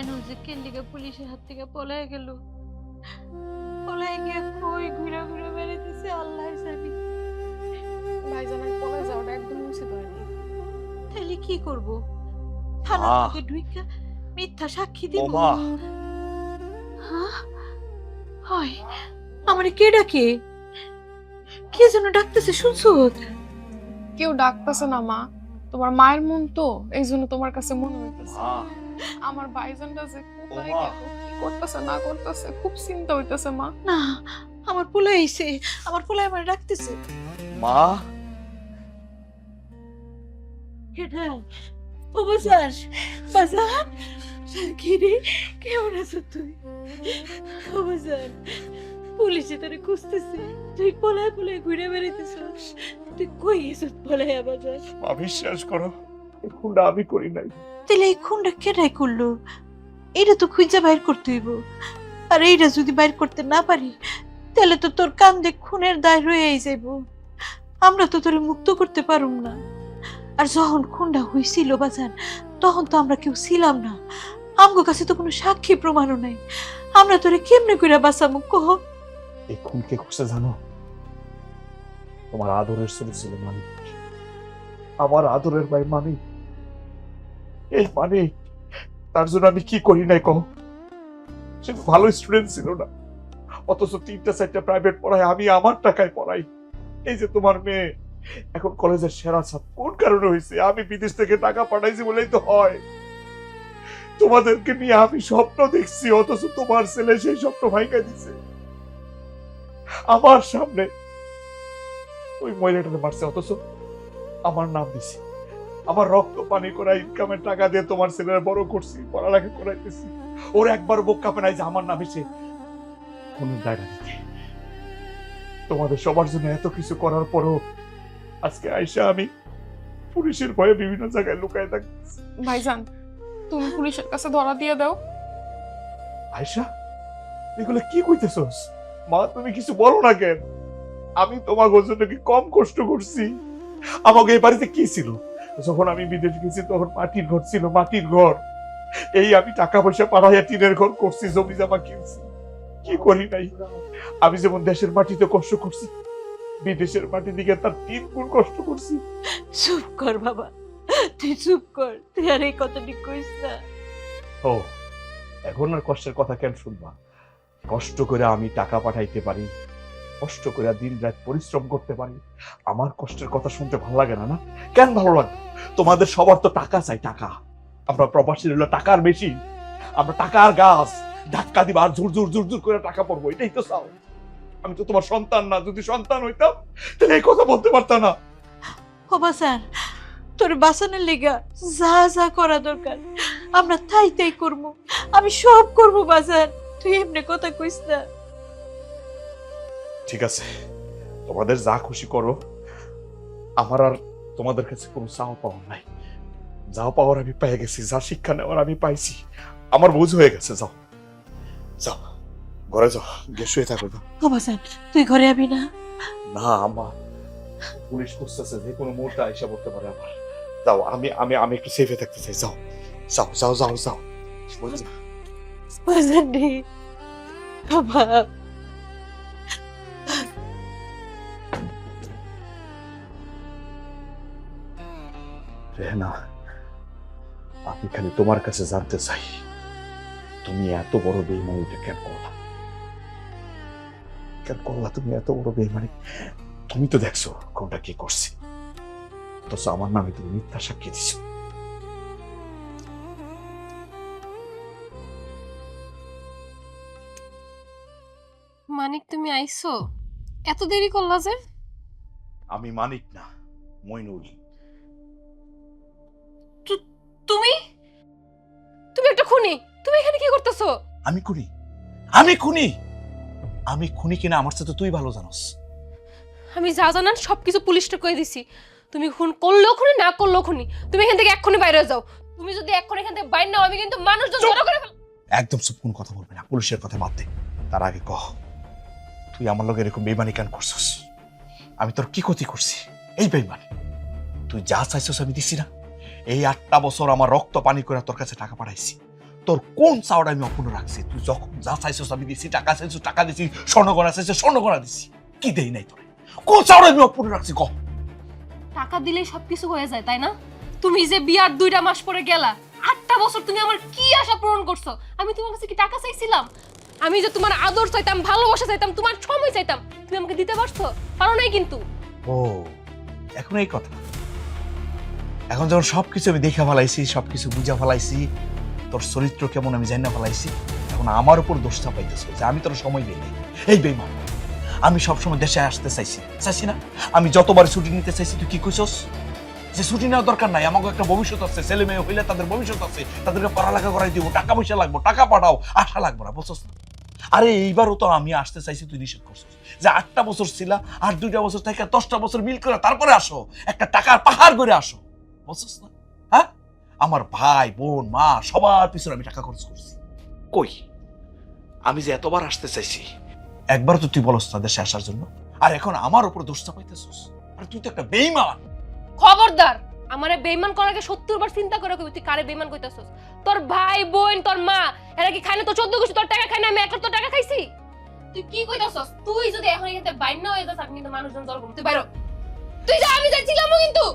মাইনুল যে কেল্লিকা পুলিশের হাত থেকে পলায় গেল, পলায় গিয়ে কই ঘুরে ঘুরে বেড়াইতেছে আল্লাহ জানি। ভাইজান আর পরে যাওয়াটা একদম উচিত হয়নি। তাহলে কি করব? থানা মা। থেকে ঢুইকা মিথ্যা সাক্ষী দিব? মা। হ্যাঁ হয়, আমারে কে ডাকে? কে যেন ডাকতেছে শুনছো? কেউ ডাকতেছে না মা, তোমার মায়ের মন তো, এই জন্য তোমার কাছে মনে হইতেছে। আমার ভাইজানটা যে কোথায় মা। গেল, কি করতেছে না করতেছে, খুব চিন্তা হইতেছে মা। না, আমার পোলা আইছে, আমার পোলা আমার ডাকতেছে। মা। কেডা? ও বাজার, বাজার কি রে, কেমন আছো তুই? ও বাজার, পুলিশে তোরে খুঁজতেছে, তুই পোলায় পোলায় ঘুরে বেড়াইতেছিস, তুই কই গেছিস পোলায় বাজার? মা বিশ্বাস করো, এই খুনটা আমি করি নাই। তাহলে এই খুনটা কেডাই করলো? এটা তো খুঁজে বাইর করতে হইব, আর এইটা যদি বাইর করতে না পারি তাহলে তো তোর কান্দে খুনের দায় রয়েই যাইব, আমরা তো তোরে মুক্ত করতে পারুম না। আর যখন খুনটা হইছিল বাজান, তখন তো আমরা কেউ ছিলাম না, আমগো কাছে তো কোনো সাক্ষী প্রমাণও নাই, আমরা তোরে কেমনে কইরা বাঁচামু কহ? এই খুন কে করছে জানো? তোমার আদরের ছেলে ছিল মানিক, আমার আদরের ভাই মানিক। এই মানিক, তার জন্য আমি কি করি নাই কহ? সে ভালো স্টুডেন্ট ছিল না, অথচ 3টা-4টা প্রাইভেট পড়ায়, আমি আমার টাকায় পড়াই। এই যে তোমার মেয়ে এখন কলেজের সেরা ছাত্র, কোন কারণে হয়েছে? আমি বিদেশ থেকে টাকা পাঠাইছি বলেই তো হয়। তোমাদেরকে নিয়ে আমি স্বপ্ন দেখছি, অথচ তোমার ছেলে সেই স্বপ্ন ভাঙা দিছে আমার সামনে। ওই মহিলাটাকে মারছে, অথচ আমার নাম দিছি, আমার রক্ত পানি করা ইনকামের টাকা দিয়ে তোমার ছেলের বড় করছি, পড়ালেখা করাইতেছি। ওর একবার বুক কাঁপে নাই যে আমার নামে সে খুনের দায়টা দিতে। তোমাদের সবার জন্য এত কিছু করার পরও আজকে আইসা আমি পুলিশের ভয়ে বিভিন্ন জায়গায় লুকায় থাকতেছি। ভাইজান, তুমি পুলিশের কাছে ধরা দিয়ে দাও। আয়শা, এগুলো কি কইতেছস? মা, তুমি কিছু বলো না কেন? আমি তোমার জন্য কি কম কষ্ট করছি? আমাকে এই বাড়িতে কি ছিল? যখন আমি বিদেশ গেছি তখন মাটির ঘর ছিল, মাটির ঘর। এই আমি টাকা পয়সা পাঠাইয়া টিনের ঘর করছি, জমি জমা কিনছি, কি করি নাই? আমি যেমন দেশের মাটিতে কষ্ট করছি, বিদেশের মাটি দিকে তার 3 গুণ কষ্ট করছি। চুপ কর বাবা, তুই চুপ কর, তুই আর এই কথাটি কইস না। ও, এখন আর কষ্টের কথা কেন শুনবা? কষ্ট করে আমি টাকা পাঠাইতে পারি, কষ্ট করে দিন রাত পরিশ্রম করতে পারি, আমার কষ্টের কথা শুনতে ভালো লাগে না? না কেন ভালো লাগে? তোমাদের সবার তো টাকা চাই, টাকা। আমরা প্রবাসী হলো টাকার বেশি, আমরা টাকার গাছ, ধাক্কা দিবা আর জোর জোর জোর জোর করে টাকা পড়বো, এটাই তো চাও। আমি তো তোমার সন্তান না, যদি সন্তান হইতাম তাহলে এই কথা বলতে পারতাম না। ও বাজার, তোর বাঁচানোর লেগা যা যা করা দরকার আমরা তাই তাই করবো, আমি সব করবো বাজার, তুই এমনি কথা কইস না। ঠিক আছে, তোমাদের যা খুশি করো, আমার আর তোমাদের কাছে কোনো চাওয়া পাওয়ার নাই। যা পাওয়ার আমি পেয়ে গেছি, যা শিক্ষা নেওয়ার আমি পাইছি, আমার বুঝ হয়ে গেছে। যাও যাও, ঘরে যাও, গিয়ে শুয়ে থাকো। ও বাজার, তুই ঘরে আবি না? না আম্মা, পুলিশ খুঁজতেছে, যে কোনো মুহূর্তে আইসা পড়তে পারে আবার। যাও, আমি আমি আমি একটু সেফে থাকতে চাই। যাও যাও যাও যাও যাও। বাজার রে বাবা, রেহানা, আমি খালি তোমার কাছে জানতে চাই, তুমি এত বড় বেইমানিটা কেন করলা? কেন করলা তুমি এত বড় বেইমানি? তুমি তো দেখছো কোনটা কি করছি, অথচ আমার নামে তুমি মিথ্যা সাক্ষী দিছো। মানিক, তুমি আইছো? এত দেরি করলা যে? আমি মানিক না, মইনুল। তুমি তুমি একটা খুনি, তুমি এখানে কি করতেছো? আমি খুনি? আমি খুনি? আমি খুনি কিনা আমার সাথে তুই ভালো জানোস। আমি যা জানান সবকিছু পুলিশটা কই দিছি। তুমি খুন করলেও খুনি, না করলেও খুনি। তুমি এখান থেকে এক্ষুনি বাইরে যাও। তুমি যদি এক্ষুনি এখান থেকে বাইরে নাও, আমি কিন্তু মানুষজন জড়ো করে ফেলব। একদম চুপ, কোন কথা বলবি না, পুলিশের কথা বাদ দে। তার আগে কহ, তুই আমার লগে এরকম বেইমানি কেন করছস? আমি তোর কি ক্ষতি করছি? এই বেইমানি, তুই যা চাইছস আমি দিছি না? এই 8টা বছর আমার রক্ত পানি করে তোর কাছে টাকা পাঠাইছি, তোর কোন চাওয়াটা আমি অপূর্ণ রাখছি? তুই যখন যা চাইছিস আমি দিছি, টাকা চাইছিস টাকা দিছি, স্বর্ণগড়া চাইছিস স্বর্ণগড়া দিছি। কি দেই নাই তোর? কোন চাওয়াটা আমি অপূর্ণ রাখছি কহ? টাকা দিলেই সবকিছু হয়ে যায় তাই না? তুমি যে বিয়ার 2টা মাস পরে গেলা, 8টা বছর তুমি আমার কি আশা পূরণ করছো? আমি তোমার কাছে কি টাকা চাইছিলাম? আমি যে তোমার আদর চাইতাম, ভালোবাসা চাইতাম, তোমার সময় চাইতাম, তুমি আমাকে দিতে পারছো? পারো নাই কিন্তু। ও এখন এই কথা, এখন যখন সবকিছু আমি দেখে ফেলাইছি, সবকিছু বুঝা ফেলাইছি, তোর চরিত্র কেমন আমি জানা ফেলাইছি, এখন আমার উপর দোষটা পাইতেছে যে আমি তোর সময় দিই নাই। এই বেইমান, আমি সবসময় দেশে আসতে চাইছি না? আমি যতবার ছুটি নিতে চাইছি তুই কি কইছস যে ছুটি নেওয়ার দরকার নাই, আমাকে একটা ভবিষ্যৎ আছে, ছেলে মেয়ে হইলে তাদের ভবিষ্যৎ আছে, তাদেরকে পড়ালেখা করাই দিব, টাকা পয়সা লাগবো, টাকা পাঠাও, আশা লাগবো না, বুঝছস না? আরে এইবারও তো আমি আসতে চাইছি, তুই নিষেধ করছিস যে 8টা বছর ছিলা, আর 2টা বছর থেকে 10টা বছর মিল করে তারপরে আসো, একটা টাকার পাহাড় করে আসো, বুঝছস না? হ্যাঁ, আমার ভাই বোন মা সবার পিছনে আমি টাকা খরচ করছি। কই আমি যে এতবার আসতে চাইছি, একবার তো তুই বলস না দেশে আসার জন্য, আর এখন আমার উপর দোষটা পাইতেছিস। আর তুই তো একটা বেঈমান। খবরদার, আমারে বেঈমান করার আগে 70 বার চিন্তা করে কবি তুই কারে বেঈমান কইতাছস। তোর ভাই বোন তোর মা এরা কি খায় না? তো 14 কিছু তোর টাকা খায় না? আমি একলা তোর টাকা খাইছি? তুই কি কইতাছস? তুই যদি এখন এখানে বাইর না হয়ে যাস, আমি কিন্তু মানুষজন জল করব। তুই বাইরো, তুই যা, আমি যাচ্ছিলামও কিন্তু।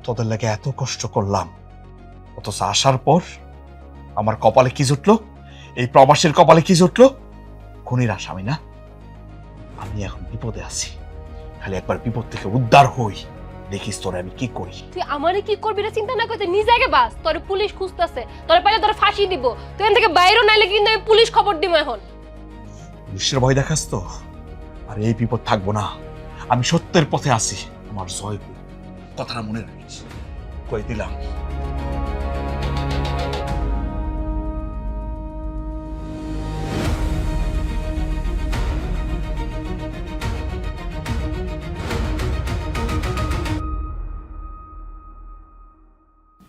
তোদের লাগে এত কষ্ট করলাম, অথচ আসার পর আমার কপালে কি জুটলো? এই প্রবাসের কপালে কি জুটলো? খুনির আসামি না? আমি এখন বিপদে আছি, খালি একবার বিপদ থেকে উদ্ধার হই, দেখিস তোরে আমি কি করি। তুই আমারে কি করবি রে চিন্তা না করতে নিজে আগে বাস। তোর পুলিশ খুঁজতাছে, তোর পাইলে তোর ফাঁসি দিব। তুই এখান থেকে বাইরে নাইলে কিন্তু আমি পুলিশ খবর দিব এখন। পুলিশের ভয় দেখাস তো? আর এই বিপদ থাকবো না, আমি সত্যের পথে আছি, আমার জয় হোক, কথাটা মনে রাখিস, কই দিলাম।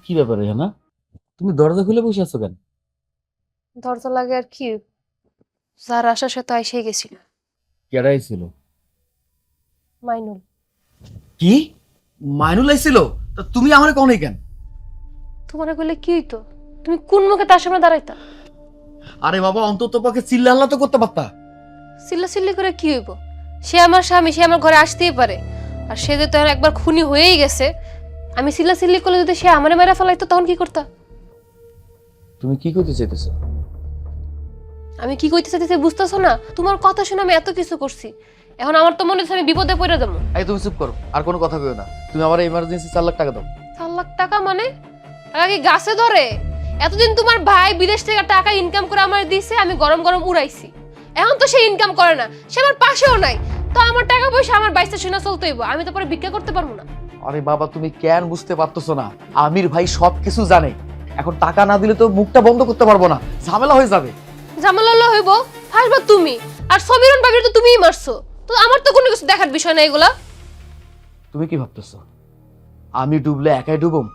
কি ব্যাপারে না, তুমি দরজা খুলে বসে আছো কেন? দরজা লাগে আর কি, যার আশা সে তো এসে গেছিল। কেডাই ছিল? মাইনুল। কি মাইনুল আইছিল? তা তুমি আমারে কোনে কেন? তোমারে কইলে কি হইতো? তুমি কোন মুখে তার সামনে দাঁড়াইতা? আরে বাবা, অন্তত পক্ষে চিল্লা আল্লাহ তো করতে পারতা। চিল্লাচিল্লি করে কি হইব? সে আমার স্বামী, সে আমার ঘরে আসতেই পারে। আর সে যে তোর একবার খুনি হয়েই গেছে, আমি চিল্লাচিল্লি করলে যদি সে আমারে মেরে ফেলাইতো তখন কি করতা? তুমি কি করতে চাইতেছো? আমি কি কইতে চাইতেছি বুঝতেছো না? তোমার কথা শুনে আমি এত কিছু করছি, এখন আমার তো মনে হচ্ছে আমি বিপদে পড়ে যাবো। এই তুমি চুপ করো, আর কোনো কথা কইও না। তুমি আমার ইমার্জেন্সি 4 লাখ টাকা দাও। 4 লাখ টাকা মানে? টাকা কি গাছে ধরে? এতদিন তোমার ভাই বিদেশ থেকে টাকা ইনকাম করে আমার দিছে, আমি গরম গরম উড়াইছি। এখন তো সে ইনকাম করে না, সে আমার পাশেও নাই, তো আমার টাকা পয়সা আমার বাইসে শুনে চলতে হইব। আমি তো পরে ভিক্ষা করতে পারবো না। আরে বাবা, তুমি কেন বুঝতে পারতেছো না? আমির ভাই সবকিছু জানে, এখন টাকা না দিলে তো মুখটা বন্ধ করতে পারবো না, ঝামেলা হয়ে যাবে। ঝামেলা হইব, ফাসবা তুমি, আর সমীরন ভাবির তো তুমিই মারছো, তো আমার তো কোনো কিছু দেখার বিষয় না এগুলা। তুমি কি ভাবতেছো আমি ডুবলে একাই ডুবুম?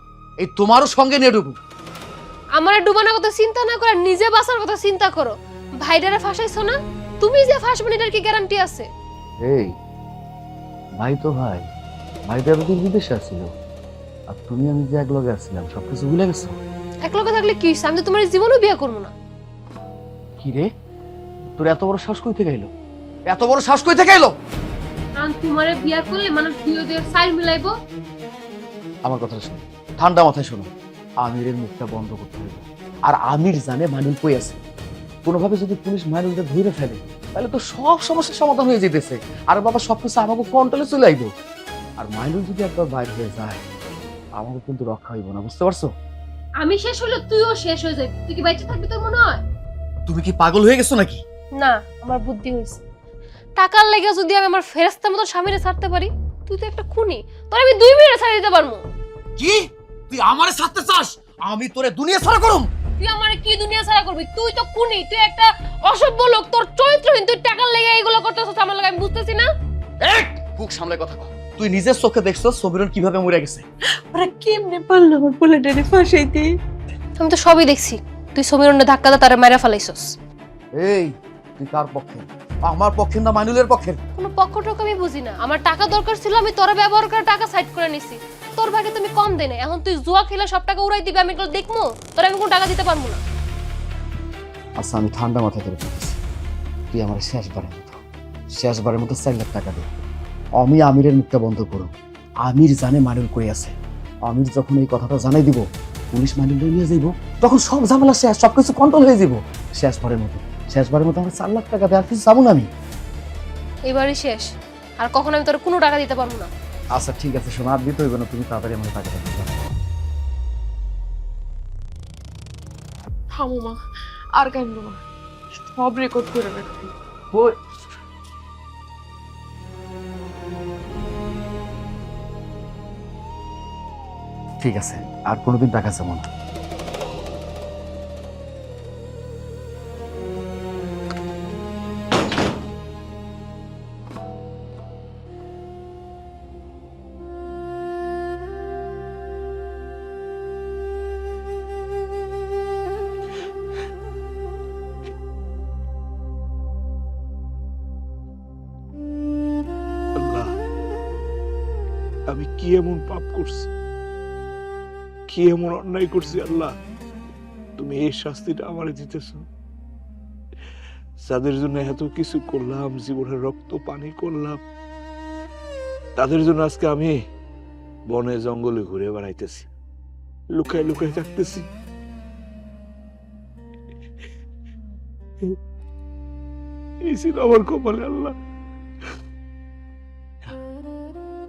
এই তোমারও সঙ্গে নিয়ে ডুবুম। আমার ডুবানোর কথা চিন্তা না করে নিজে বাঁচার কথা চিন্তা করো। ভাইডারে ফাঁসাইছো না, তুমি যে ফাঁসবেন এটার কি গ্যারান্টি আছে? এই ভাই তো ভাই, ভাই তো এতদিন বিদেশে আসছিল, আর তুমি আমি যে একলগে আসছিলাম সবকিছু ভুলে গেছো। একলগে থাকলে কি হইছে? আমি তো তোমার জীবনও বিয়ে করবো না। কি রে, তোর এত বড় শ্বাস কই থেকে এলো? এত বড় শ্বাস কই থেকে এলো? আমি তোমারে বিয়ে করলে মানুষ দুই দুই সাইড মিলাইবো। আমার কথা শোনো, ঠান্ডা মাথায় শোনো, আমিরের মুখটা বন্ধ করতে হবে। আর আমির জানে মাইনুল কই আছে। কোনোভাবে যদি পুলিশ মাইনুলটা ধরে ফেলে তাহলে তো সব সমস্যার সমাধান হয়ে যেতেছে, আর বাবা সবকিছু আমাকে ফ্রন্টালে চলে আইবো। আর মাইনুল যদি একবার বাইরে হয়ে যায় আমাকে কিন্তু রক্ষা হইব না, বুঝতে পারছো? আমি শেষ হলে তুইও শেষ হয়ে যাবি। তুই কি বাইচে থাকবি তোর মনে হয়? তুমি কি পাগল হয়ে গেছো নাকি? না, আমার বুদ্ধি হয়েছে। টাকার লেগে যদি আমি আমার ফেরেস্তার মতো স্বামীরে ছাড়তে পারি, তুই তো একটা খুনি, তোর আমি 2 মিনিটে ছাড়িয়ে দিতে পারবো। কি তুই আমারে ছাড়তে চাস? আমি তোরে দুনিয়া ছাড়া করুম? তুই আমারে কি দুনিয়া ছাড়া করবি? তুই তো খুনি, তুই একটা অসভ্য লোক, তোর চরিত্রহীন। তুই টাকার লেগে এইগুলো করতেছিস আমার লাগে, আমি বুঝতেছি না। এক বুক সামলে কথা কও। তুই নিজের চোখে দেখছো সমীরন কিভাবে মরে গেছে। ওরা কেমনে পারলো আমার পোলাটারে ফাঁসাইতে? আমি তো সবই দেখছি। তুই সমীরনে ধাক্কা দা তারে মেরে ফেলাইছস। এই তুই কার পক্ষে? আমার পক্ষে না মাইনুলের পক্ষে? কোনো পক্ষটক আমি বুঝি না। আমার টাকা দরকার ছিল, আমি তোরে ব্যবহার করে টাকা সাইড করে নিছি। তোর ভাগে তুমি কম দে না, এখন তুই জুয়া খেলে সব টাকা উড়াই দিবি, আমি এগুলো দেখবো? তোর আমি কোনো টাকা দিতে পারবো না। আচ্ছা আমি ঠান্ডা মাথায় করে বলতেছি, তুই আমার শেষবারের মতো 4 লাখ টাকা দে। আমি আমিরের মুখটা বন্ধ করো। আমির জানে মাইনুল কই আছে। আমির যখন এই কথাটা জানাই দিব, পুলিশ মাইনুল নিয়ে যাইব, তখন সব ঝামেলা শেষ, সবকিছু কন্ট্রোল হয়ে যাব। শেষবারের মতো আমার 4 লাখ টাকা দেওয়ার কিছু যাবো না আমি। এবারই শেষ, আর কখনো আমি তোর কোনো টাকা দিতে পারবো না। আচ্ছা ঠিক আছে, শোনো আর দিতে হইব না, তুমি তাড়াতাড়ি আমার টাকাটা দিও। থামো মা, আর কাঁদবো না, সব রেকর্ড করে রাখবি। ঠিক আছে, আর কোনোদিন টাকা চাবো না। আল্লাহ, আমি কি এমন পাপ করছি, কি এমন অন্যায় করছি আল্লাহ, তুমি এই শাস্তিটা আমারে দিতেছ? যাদের জন্য এত কিছু করলাম, জীবনের রক্ত পানি করলাম, তাদের জন্য আজকে আমি বনে জঙ্গলে ঘুরে বেড়াইতেছি, লুকায় লুকায় থাকতেছি। এই ছিল আমার কপালে আল্লাহ।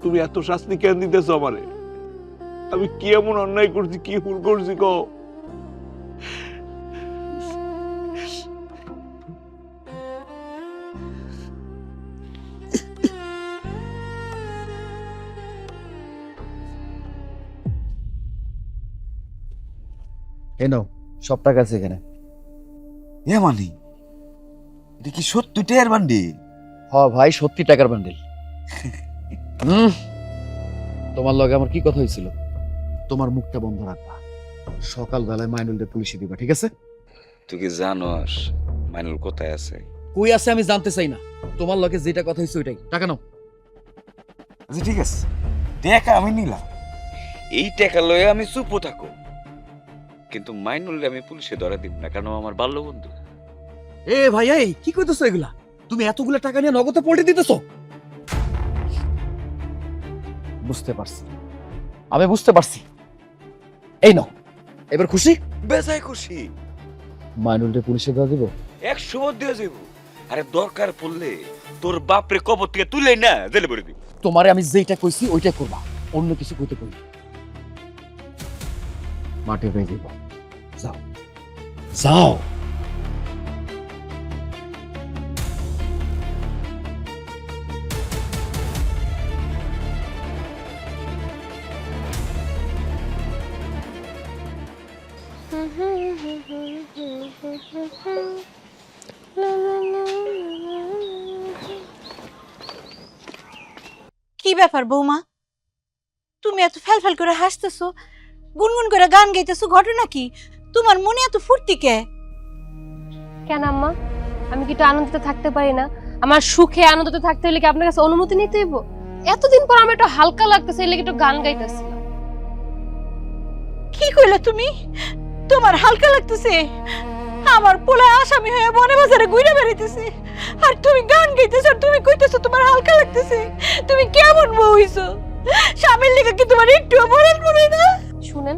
তুমি এত শাস্তি কেন দিতেছ আমারে? আমি কি এমন অন্যায় করছি, কি ভুল করছি কও? এই নাও, সব টাকা আছে এখানে। এ মানে এটা কি সত্যি টের বান্ডি? হ ভাই, সত্যি টাকার বান্ডেল। তোমার লগে আমার কি কথা হয়েছিল? তোমার মুখটা বন্ধ রাখবা, সকালবেলায় মাইনুলদের পুলিশে দিবা, ঠিক আছে? তুই কি জানোস মাইনুল কোথায় আছে? কই আছে আমি জানতে চাই না, তোমার লগে যেটা কথা হয়েছে ওইটাই। টাকা নাও। আচ্ছা ঠিক আছে, টাকা আমি নিলাম, এই টাকা লয়ে আমি চুপও থাকো, কিন্তু মাইনুলরে আমি পুলিশে ধরা দিব না, কারণ ও আমার বাল্য বন্ধু। এ ভাই, এই কি কইতেছো এগুলা? তুমি এতগুলা টাকা নিয়ে নগদে পল্টে দিতেছো? বুঝতে পারছি, আমি বুঝতে পারছি। এই নাও, এবার খুশি? বেজায় খুশি। মাইনুলদের পুলিশে দেওয়া দিব? 100 বার দিয়ে যাবো। আরে দরকার পড়লে তোর বাপরে কবর থেকে তুলে না জেলে ভরে দিব। তোমারে আমি যেটা কইছি ওইটাই করবা, অন্য কিছু কইতে কই। মাঠে হয়ে যাইব, যাও যাও। কি ব্যাপার বৌমা, তুমি এত ফেল করে হাসতেছো, গুনগুন করে গান গাইতেছো, ঘটনা কি? তোমার মনে এত ফুর্তি কে? কেন আম্মা, আমি কি একটু আনন্দিত থাকতে পারি না? আমার সুখে আনন্দিত থাকতে হলে কি আপনার কাছে অনুমতি নিতে হইব? এতদিন পর আমি একটু হালকা লাগতেছে, এই লেগে একটু গান গাইতেছিলাম। কি কইলে তুমি? তোমার হালকা লাগতেছে? আমার পোলা আসামি হয়ে বনে বাজারে ঘুরে বেড়াইতেছে, আর তুমি গান গাইতেছো, আর তুমি কইতেছো তোমার হালকা লাগতেছে? তুমি কেমন বউ হইছো? স্বামীর লিগে কি তোমার একটু মরণ পড়ে না? শুনেন,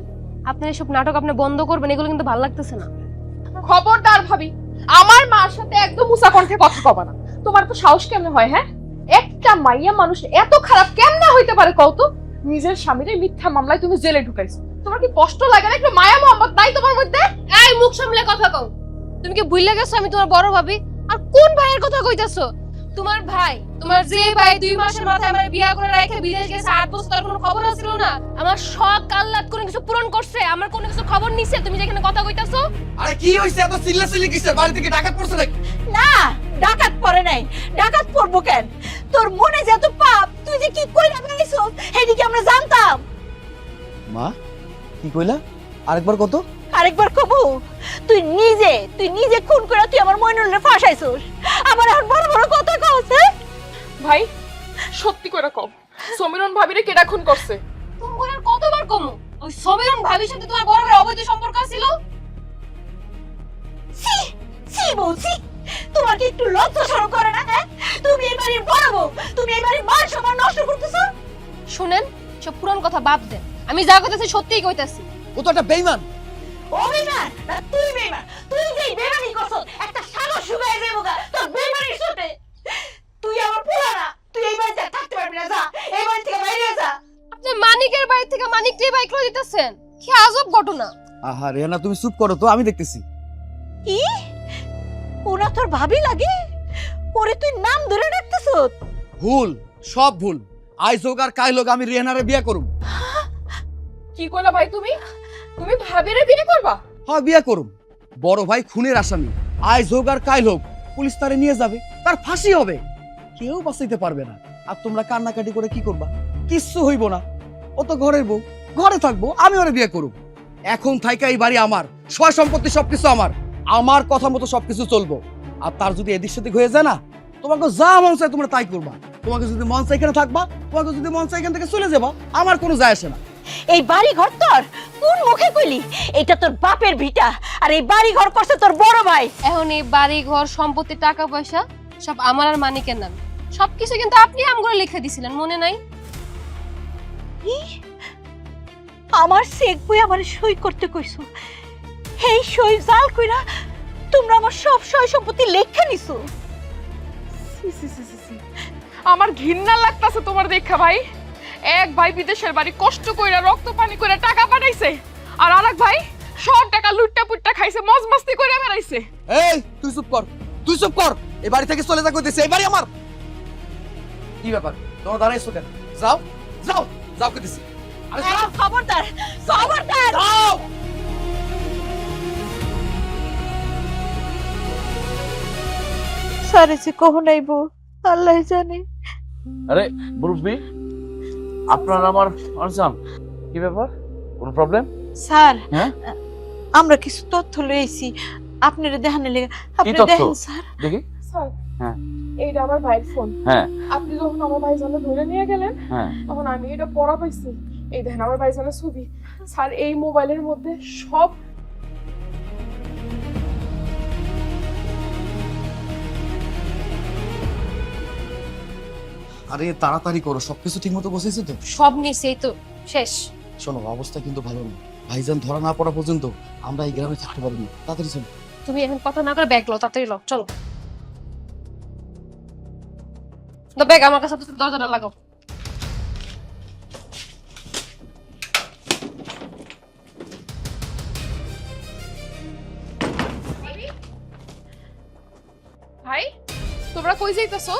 আপনার এসব নাটক আপনি বন্ধ করবেন, এগুলো কিন্তু ভালো লাগতেছে না। খবরদার ভাবি, আমার মার সাথে একদম উঁচা কণ্ঠে কথা কবা না। তোমার তো সাহস কেমনে হয়? হ্যাঁ, একটা মাইয়া মানুষ এত খারাপ কেমনে হইতে পারে কও তো? নিজের স্বামীর মিথ্যা মামলায় তুমি জেলে ঢুকাইছো, তোমার কি কষ্ট লাগে না? একটু মায়া মোহাম্মদ নাই তোমার মধ্যে? এই মুখ সামলে কথা কও। তুমি কি ভুলে গেছো আমি তোমার বড় ভাবি? আর কোন ভাইয়ের কথা কইতাছো? তোমার ভাই, তোমার যে ভাই 2 মাসের মাথায় আমার বিয়া করে রেখে বিদেশ গেছে, 8 বছর তার কোনো খবর ছিল না। আমার শখ আহ্লাদ কোনো কিছু পূরণ করছে, আমার কোনো কিছু খবর নিছে? তুমি যেখানে কথা কইতাছো। আরে কি হইছে? এত চিল্লাচিল্লি কিসের? বাড়ি থেকে ডাকাত পড়ছে নাকি? না, ডাকাত পড়ে নাই। ডাকাত পড়বো কেন? তোর মনে যে এত পাপ, তুই যে কি কইরা বেড়াইছো এদিকে আমরা জানতাম। মা কি কইলা? আরেকবার কত? আরেকবার কবু? তুই নিজে খুন করে তুই আমার মইনুলরে ফাঁসাইছস, আবার এখন বড় বড় কথা কইছ। ভাই সত্যি করে কও, সমীরন ভাবিরে কেডা খুন করছে? তোমার কমু? ওই সমীরণ ভাবির সাথে তোমার বড় ভাইয়ের অবৈধ সম্পর্ক ছিল? ছি ছি বলছি, তোমার কি একটু লজ্জা শরম করে না? হ্যাঁ, তুমি এই বাড়ির বড় বউ, তুমি এই বাড়ির মান সম্মান নষ্ট করতেছো। শুনেন, সব পুরান কথা বাদ দেন। আমি যা কইতাছি সত্যিই কইতাছি। ও তো একটা বেইমান। ও বেইমান না, তুই বেইমান। তুই যেই বেইমানি করছস, একটা সাগর শুকায় যাবো গা তোর বেইমানির সাথে। তুই আমার পোলা না, তুই এই বাড়িতে আর থাকতে পারবি না। যা, এই বাড়ি থেকে বাইরে যা। আপনি মানিকের বাড়ি থেকে মানিককে বাইক করে দিতেছেন, কি আজব ঘটনা। আহা রেহানা, তুমি চুপ করো তো, আমি দেখতেছি। কি? ওরা তোর ভাবি লাগে? ওরে তুই নাম ধরে ডাকতেছস? ভুল, সব ভুল। আইজ হোক আর কাল হোক আমি রেহানারে বিয়ে করুম। কি কইলা ভাই তুমি? তুমি ভাবিরে বিয়ে করবা? হ্যাঁ, বিয়ে করুম। বড় ভাই খুনের আসামি, আইজ হোক আর কাল হোক পুলিশ তারে নিয়ে যাবে, তার ফাঁসি হবে, কেউ বাঁচাইতে পারবে না। আর তোমরা কান্নাকাটি করে কি করবা? কিচ্ছু হইব না। ও তো ঘরের বউ, ঘরে থাকবো, আমি ওরে বিয়ে করুম। এখন থাইকা এই বাড়ি আমার, সয় সম্পত্তি সবকিছু আমার, আমার কথা মতো সবকিছু চলবো। আর তার যদি এদিক সেদিক হয়ে যায় না, তোমাকে যা মন চায় তোমরা তাই করবা। তোমাকে যদি মন চায় এখানে থাকবা, তোমাকে যদি মন চায় এখান থেকে চলে যাবা, আমার কোনো যায় আসে না। এই বাড়ি ঘর তোর কোন মুখে কইলি? এটা তোর বাপের ভিটা, আর এই বাড়ি ঘর করছে তোর বড় ভাই। এখন এই বাড়ি ঘর সম্পত্তি টাকা পয়সা সব আমার আর মানিকের নামে। সবকিছু কিন্তু আপনি আমগুলো লিখে দিছিলেন, মনে নাই? আমার চেক বই আমার সই করতে কইছো, এই সই জাল কইরা তোমরা আমার সব সয় সম্পত্তি লেখা নিছো। সি সি সি সি সি। আমার ঘৃণা লাগতাছে তোমার দেখা ভাই। এক ভাই বিদেশের বাড়ি কষ্ট কইরা রক্ত পানি কইরা টাকা পাঠাইছে, আর আরেক ভাই সব টাকা লুটটা পুট্টা খাইছে, মজ মস্তি কইরা বেড়াইছে। এই তুই চুপ কর, তুই চুপ কর। এই বাড়ি থেকে চলে যা কইতেছি, এই বাড়ি আমার। কি ব্যাপার, তোমরা দাঁড়াইছো কেন? যাও যাও যাও কইতেছি। আরে যাও, খবরদার, খবরদার। যাও। সারে সে কখন আইবো আল্লাহ জানে। আরে মুরব্বি, আপনার আমার আনসাম, কি ব্যাপার? কোন প্রবলেম? স্যার, হ্যাঁ? আমরা কিছু তথ্য লইছি আপনারে দেখানোর লাগা। আপনি তথ্য? দেখেন স্যার। দেখি। স্যার, হ্যাঁ। এইটা আমার ভাইয়ের ফোন। হ্যাঁ আপনি যখন আমার ভাইজানকে ধরে নিয়ে গেলেন, হ্যাঁ। তখন আমি এটা পড়া পাইছি। এই দেখেন আমার ভাইজানের ছবি। স্যার, এই মোবাইলের মধ্যে সব আরে তাড়াতাড়ি করো, সবকিছু ঠিক মতো বসেছে তো? সব নিচেই তো শেষ। শোনো, অবস্থা কিন্তু ভালো না। ভাইজান ধরা না পড়া পর্যন্ত আমরা এই গ্রামে থাকতে পারবো না। তাড়াতাড়ি চলো। তুমি এখন কথা না করে ব্যাগ লও, তাড়াতাড়ি লও, চলো। ব্যাগ আমার কাছে, দরজাটা লাগাও। ভাই, তোমরা কই যাইতাছো?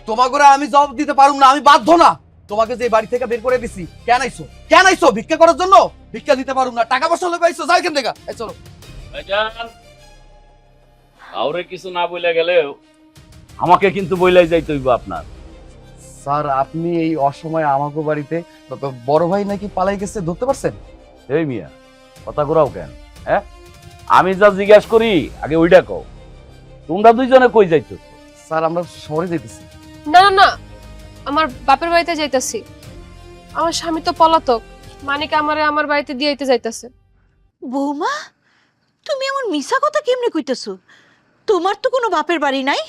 তোমাকে আমি জবাব দিতে পারুম না, আমি বাধ্য না। তোমাকে যে বাড়ি থেকে বের করে দিছি, কেন আইছো? কেন আইছো? ভিক্ষা করার জন্য? ভিক্ষা দিতে পারুম না, টাকা পয়সা লোক আইছো, যাও এখান থেকে। এই চলো। ভাইজান, কাউরে কিছু না বইলা গেলেও আমাকে কিন্তু বইলাই যাইতে হইব আপনার। স্যার, আপনি এই অসময়ে আমাকে বাড়িতে, বড় ভাই নাকি পালাই গেছে, ধরতে পারছেন? এই মিয়া, কথা ঘুরাও কেন? হ্যাঁ, আমি যা জিজ্ঞাসা করি আগে ওইটা কও। তোমরা দুইজনে কই যাইতো? স্যার, আমরা শহরে যেতেছি। না না না, আমার বাপের বাড়িতে যাইতাছি। আমার স্বামী তো পলাতক, মানিক আমারে আমার বাড়িতে দিয়েইতে যাইতাছে। বৌমা, তুমি এমন মিছা কথা কেমনে কইতেছো? তোমার তো কোনো বাপের বাড়ি নাই।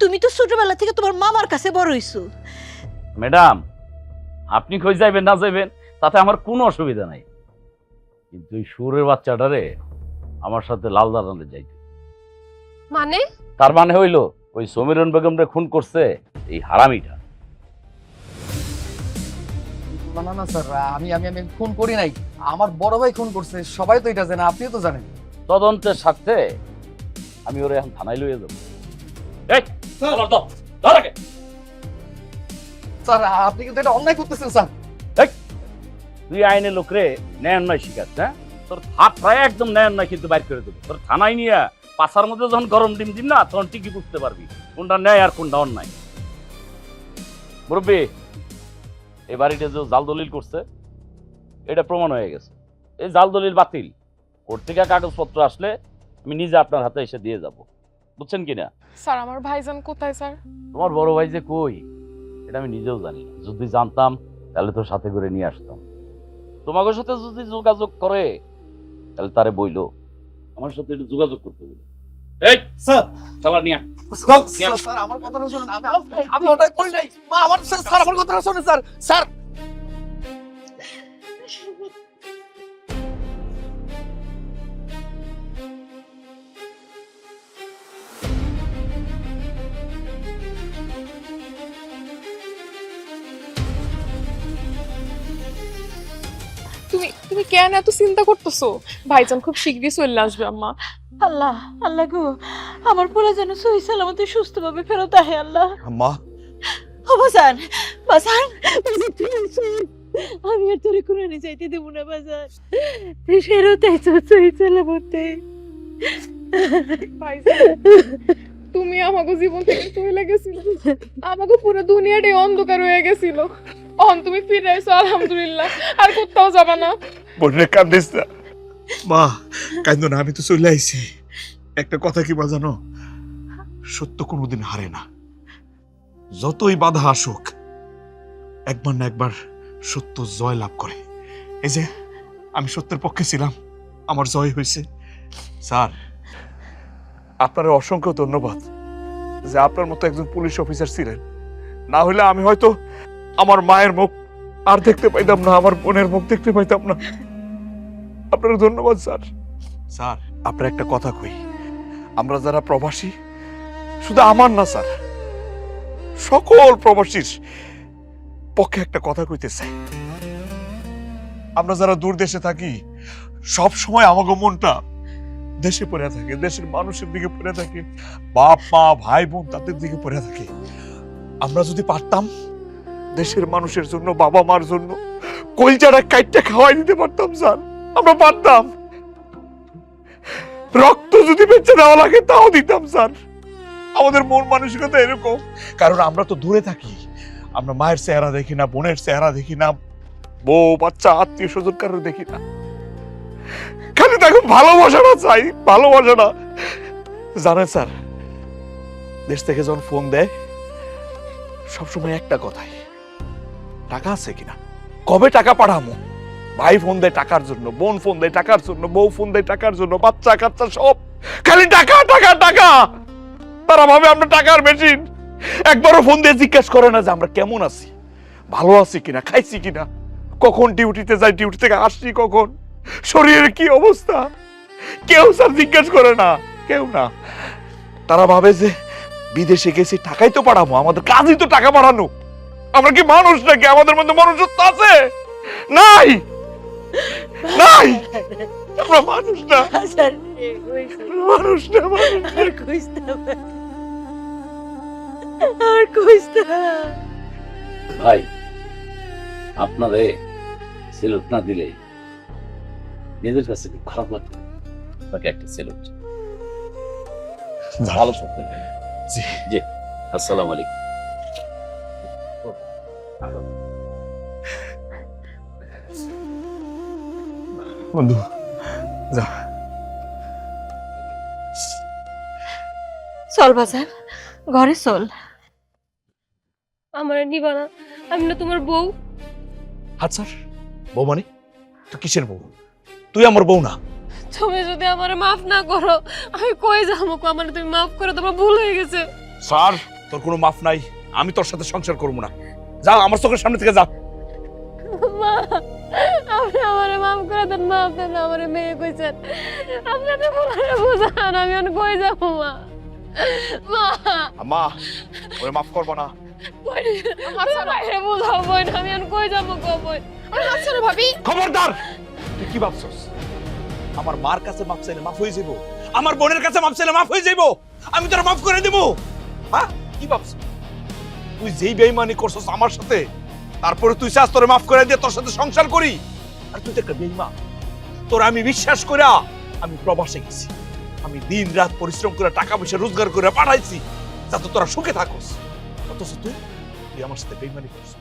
তুমি তো ছোটবেলা থেকে তোমার মামার কাছে বড় হইছো। ম্যাডাম, আপনি কই যাইবেন না যাইবেন তাতে আমার কোনো অসুবিধা নাই, কিন্তু এই সুরের বাচ্চাটারে আমার সাথে লাল দালানে যাইতে। মানে? তার মানে হইলো ওই সমীরন বেগমরে খুন করছে এই হারামিটা। না না না স্যার, আমি আমি আমি খুন করি নাই, আমার বড় ভাই খুন করছে। সবাই তো এটা জানে, আপনিও তো জানেন। তদন্তের স্বার্থে আমি ওরে এখন থানায় লইয়ে যাবো। এই, ধর, ধর, ধর আগে। স্যার, আপনি কিন্তু এটা অন্যায় করতেছেন স্যার। তুই আইনের লোকরে ন্যায় অন্যায় শিখাস, হ্যাঁ? তোর হাত প্রায় একদম ন্যায় অন্যায় কিন্তু বাইর করে দেবো। তোর থানায় নিয়ে পাশার মধ্যে যখন গরম ডিম দিন না, তখন ঠিকই বুঝতে পারবি কোনটা ন্যায় আর কোনটা অন্যায়। মুরব্বী, এই বাড়িটা যে জাল দলিল করছে এটা প্রমাণ হয়ে গেছে। এই জাল দলিল বাতিল। কোর্ট থেকে কাগজপত্র আসলে আমি নিজে আপনার হাতে এসে দিয়ে যাব, বুঝছেন কিনা? স্যার, আমার ভাইজান কোথায় স্যার? তোমার বড় ভাই যে কই এটা আমি নিজেও জানি না। যদি জানতাম তাহলে তোর সাথে করে নিয়ে আসতাম। তোমাদের সাথে যদি যোগাযোগ করে তাহলে তারে বইলো আমার সাথে একটু যোগাযোগ করতে বলো। এই স্যার চালা নিয়া স্যার আমার কথাটা শুনুন, আমি ওটাই করি নাই। মা আমার স্যার আমার কথাটা শুনুন স্যার। স্যার তুমি তুমি কেন এত চিন্তা করতেছো? ভাইজান খুব শীঘ্রই চলে আসবে আম্মা। আল্লাহ আল্লাহ গো, আমার পোলা যেন সহি সালামতে সুস্থভাবে ফেরত আহে আল্লাহ। মা ও বাজান, বাজান, বাজান তুই আইসোস। আমি আর তোরে কোরআনে যাইতে দেব না বাজান, তুই ফেরত আইসোস সহি সালামতে। ভাইজান তুমি আমাকে জীবন থেকে চলে গেছিলে, আমাকে পুরো দুনিয়াটাই অন্ধকার হয়ে গেছিল। অন তুমি ফিরে এসো আলহামদুলিল্লাহ, আর কোথাও যাবা না। বোনে কান্দিস না মা, কান্দো না, আমি তো চলে আইছি। একটা কথা কি বল জানো, সত্য কোনোদিন হারে না, যতই বাধা আসুক একবার না একবার সত্য জয় লাভ করে। এই যে আমি সত্যের পক্ষে ছিলাম, আমার জয় হয়েছে। স্যার আপনার অসংখ্য ধন্যবাদ যে আপনার মতো একজন পুলিশ অফিসার ছিলেন, না হলে আমি হয়তো আমার মায়ের মুখ আর দেখতে পাইতাম না, আমার বোনের মুখ দেখতে পাইতাম না। আপনার ধন্যবাদ স্যার। স্যার আপনার একটা কথা কই, আমরা যারা প্রবাসী, শুধু আমার না স্যার, সকল প্রবাসীর পক্ষে একটা কথা কইতে চাই। আমরা যারা দূর দেশে থাকি সব সময় আমাগো মনটা দেশে পড়ে থাকে, দেশের মানুষের দিকে পড়ে থাকে, বাপ মা ভাই বোন তাদের দিকে পড়ে থাকে। আমরা যদি পারতাম দেশের মানুষের জন্য, বাবা মার জন্য কলজাটা কাইটটা খাওয়াই দিতে পারতাম স্যার, আমরা পারতাম। রক্ত যদি বেঁচে দেওয়া লাগে তাও দিতাম স্যার। আমাদের মন মানসিকতা এরকম, কারণ আমরা তো দূরে থাকি, আমরা মায়ের চেহারা দেখি না, বোনের চেহারা দেখি না, বউ বাচ্চা আত্মীয় স্বজন কারো দেখি না, খালি দেখুন ভালোবাসাটা চাই, ভালোবাসাটা। জানেন স্যার, দেশ থেকে যখন ফোন দেয় সবসময় একটা কথাই, টাকা আছে কিনা, কবে টাকা পাঠামো। ভাই ফোন দেয় টাকার জন্য, বোন ফোন দেয় টাকার জন্য, বউ ফোন দেয় টাকার জন্য, বাচ্চা কাচ্চা সব খালি টাকা টাকা টাকা। তারা ভাবে আমরা টাকার মেশিন। একবারও ফোন দিয়ে জিজ্ঞাসা করে না যে আমরা কেমন আছি, ভালো আছি কিনা, খাইছি কিনা, কখন ডিউটিতে যাই, ডিউটি থেকে আসছি কখন, শরীরের কি অবস্থা, কেউ স্যার জিজ্ঞাসা করে না, কেউ না। তারা ভাবে যে বিদেশে গেছি টাকাই তো পাঠাবো, আমাদের কাজই তো টাকা পাঠানো। আমরা কি মানুষ নাকি? আমাদের মধ্যে মনুষ্যত্ব আছে? নাই, নাই, আমরা মানুষ না, বাজান মানুষ না, মানুষ না। আর কইস না, আর কইস না। ভাই আপনারে সেলুট না দিলে নিজের কাছে খুব খারাপ লাগবে। তাকে একটা সেলুট। ভালো থাকবেন। জি জি, আসসালামু আলাইকুম। বন্ধু যা। চল বাজান, ঘরে চল। আমার নিবা না? আমি না তোমার বউ? হাত স্যার, বউ মানে তুই কিসের বউ? তুই আমার বউ না। তুমি যদি আমারে মাফ না করো আমি কই যাবো? আমারে তুমি মাফ করে, তোমার ভুল হয়ে গেছে। স্যার তোর কোনো মাফ নাই, আমি তোর সাথে সংসার করবো না। যা আমার চোখের সামনে থেকে যা। মা, আপনি আমারে মাফ করে দেন। মা, আপনি না আমারে মেয়ে কইছেন, আপনি তো বলারে বুঝান, আমি এখন কই যাবো? মা, মা, মা ওরে মাফ করবো না। বাইরে বুঝাও বই না, আমি এখন কই যাবো? গো বই, আচ্ছা ভাবি, খবরদার! তুই কি ভাবছস আমার মার কাছে মাফ চাইলে মাফ হয়ে যাবো? আমার বোনের কাছে মাফ চাইলে মাফ হয়ে যাবো? আমি তোর মাফ করে দেবো? হ্যাঁ, কি ভাবছ? তুই যেই বেঈমানি করছস আমার সাথে, তারপরে তুই চাস তোরে মাফ করে দিয়ে তোর সাথে সংসার করি? আর তুই তো একটা বেঈমান। তোর আমি বিশ্বাস করে আমি প্রবাসে গেছি, আমি দিন রাত পরিশ্রম করে টাকা পয়সা রোজগার করে পাঠাইছি যাতে তোরা সুখে থাকস, অথচ তুই আমার সাথে বেঈমানি করছিস।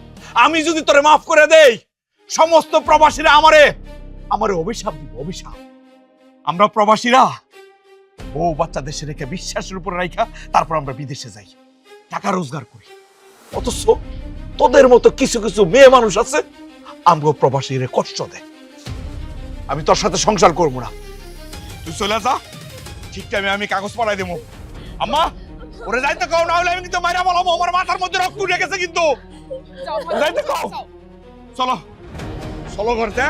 আমি যদি তোরে মাফ করে দেই, সমস্ত প্রবাসীরা আমারে অভিশাপ দিব, অভিশাপ। আমরা প্রবাসীরা বউ বাচ্চা দেশে রেখে, বিশ্বাসের উপর রাখা, তারপর আমরা বিদেশে যাই, টাকা রোজগার করি। অথচ তোদের মতো কিছু কিছু মেয়ে মানুষ আছে আমগো প্রবাসীরে কষ্ট দেয়। আমি তোর সাথে সংসার করবো না। তুই চলে যা, ঠিক টাইমে আমি কাগজ পাঠাই দেবো। আম্মা ওরে যাইতে কও, না হলে আমি কিন্তু মাইরা বলবো, আমার মাথার মধ্যে রক্ত উঠে গেছে কিন্তু। যাইতে কও। চলো চলো ঘরতে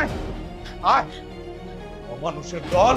আয়। মানুষের দল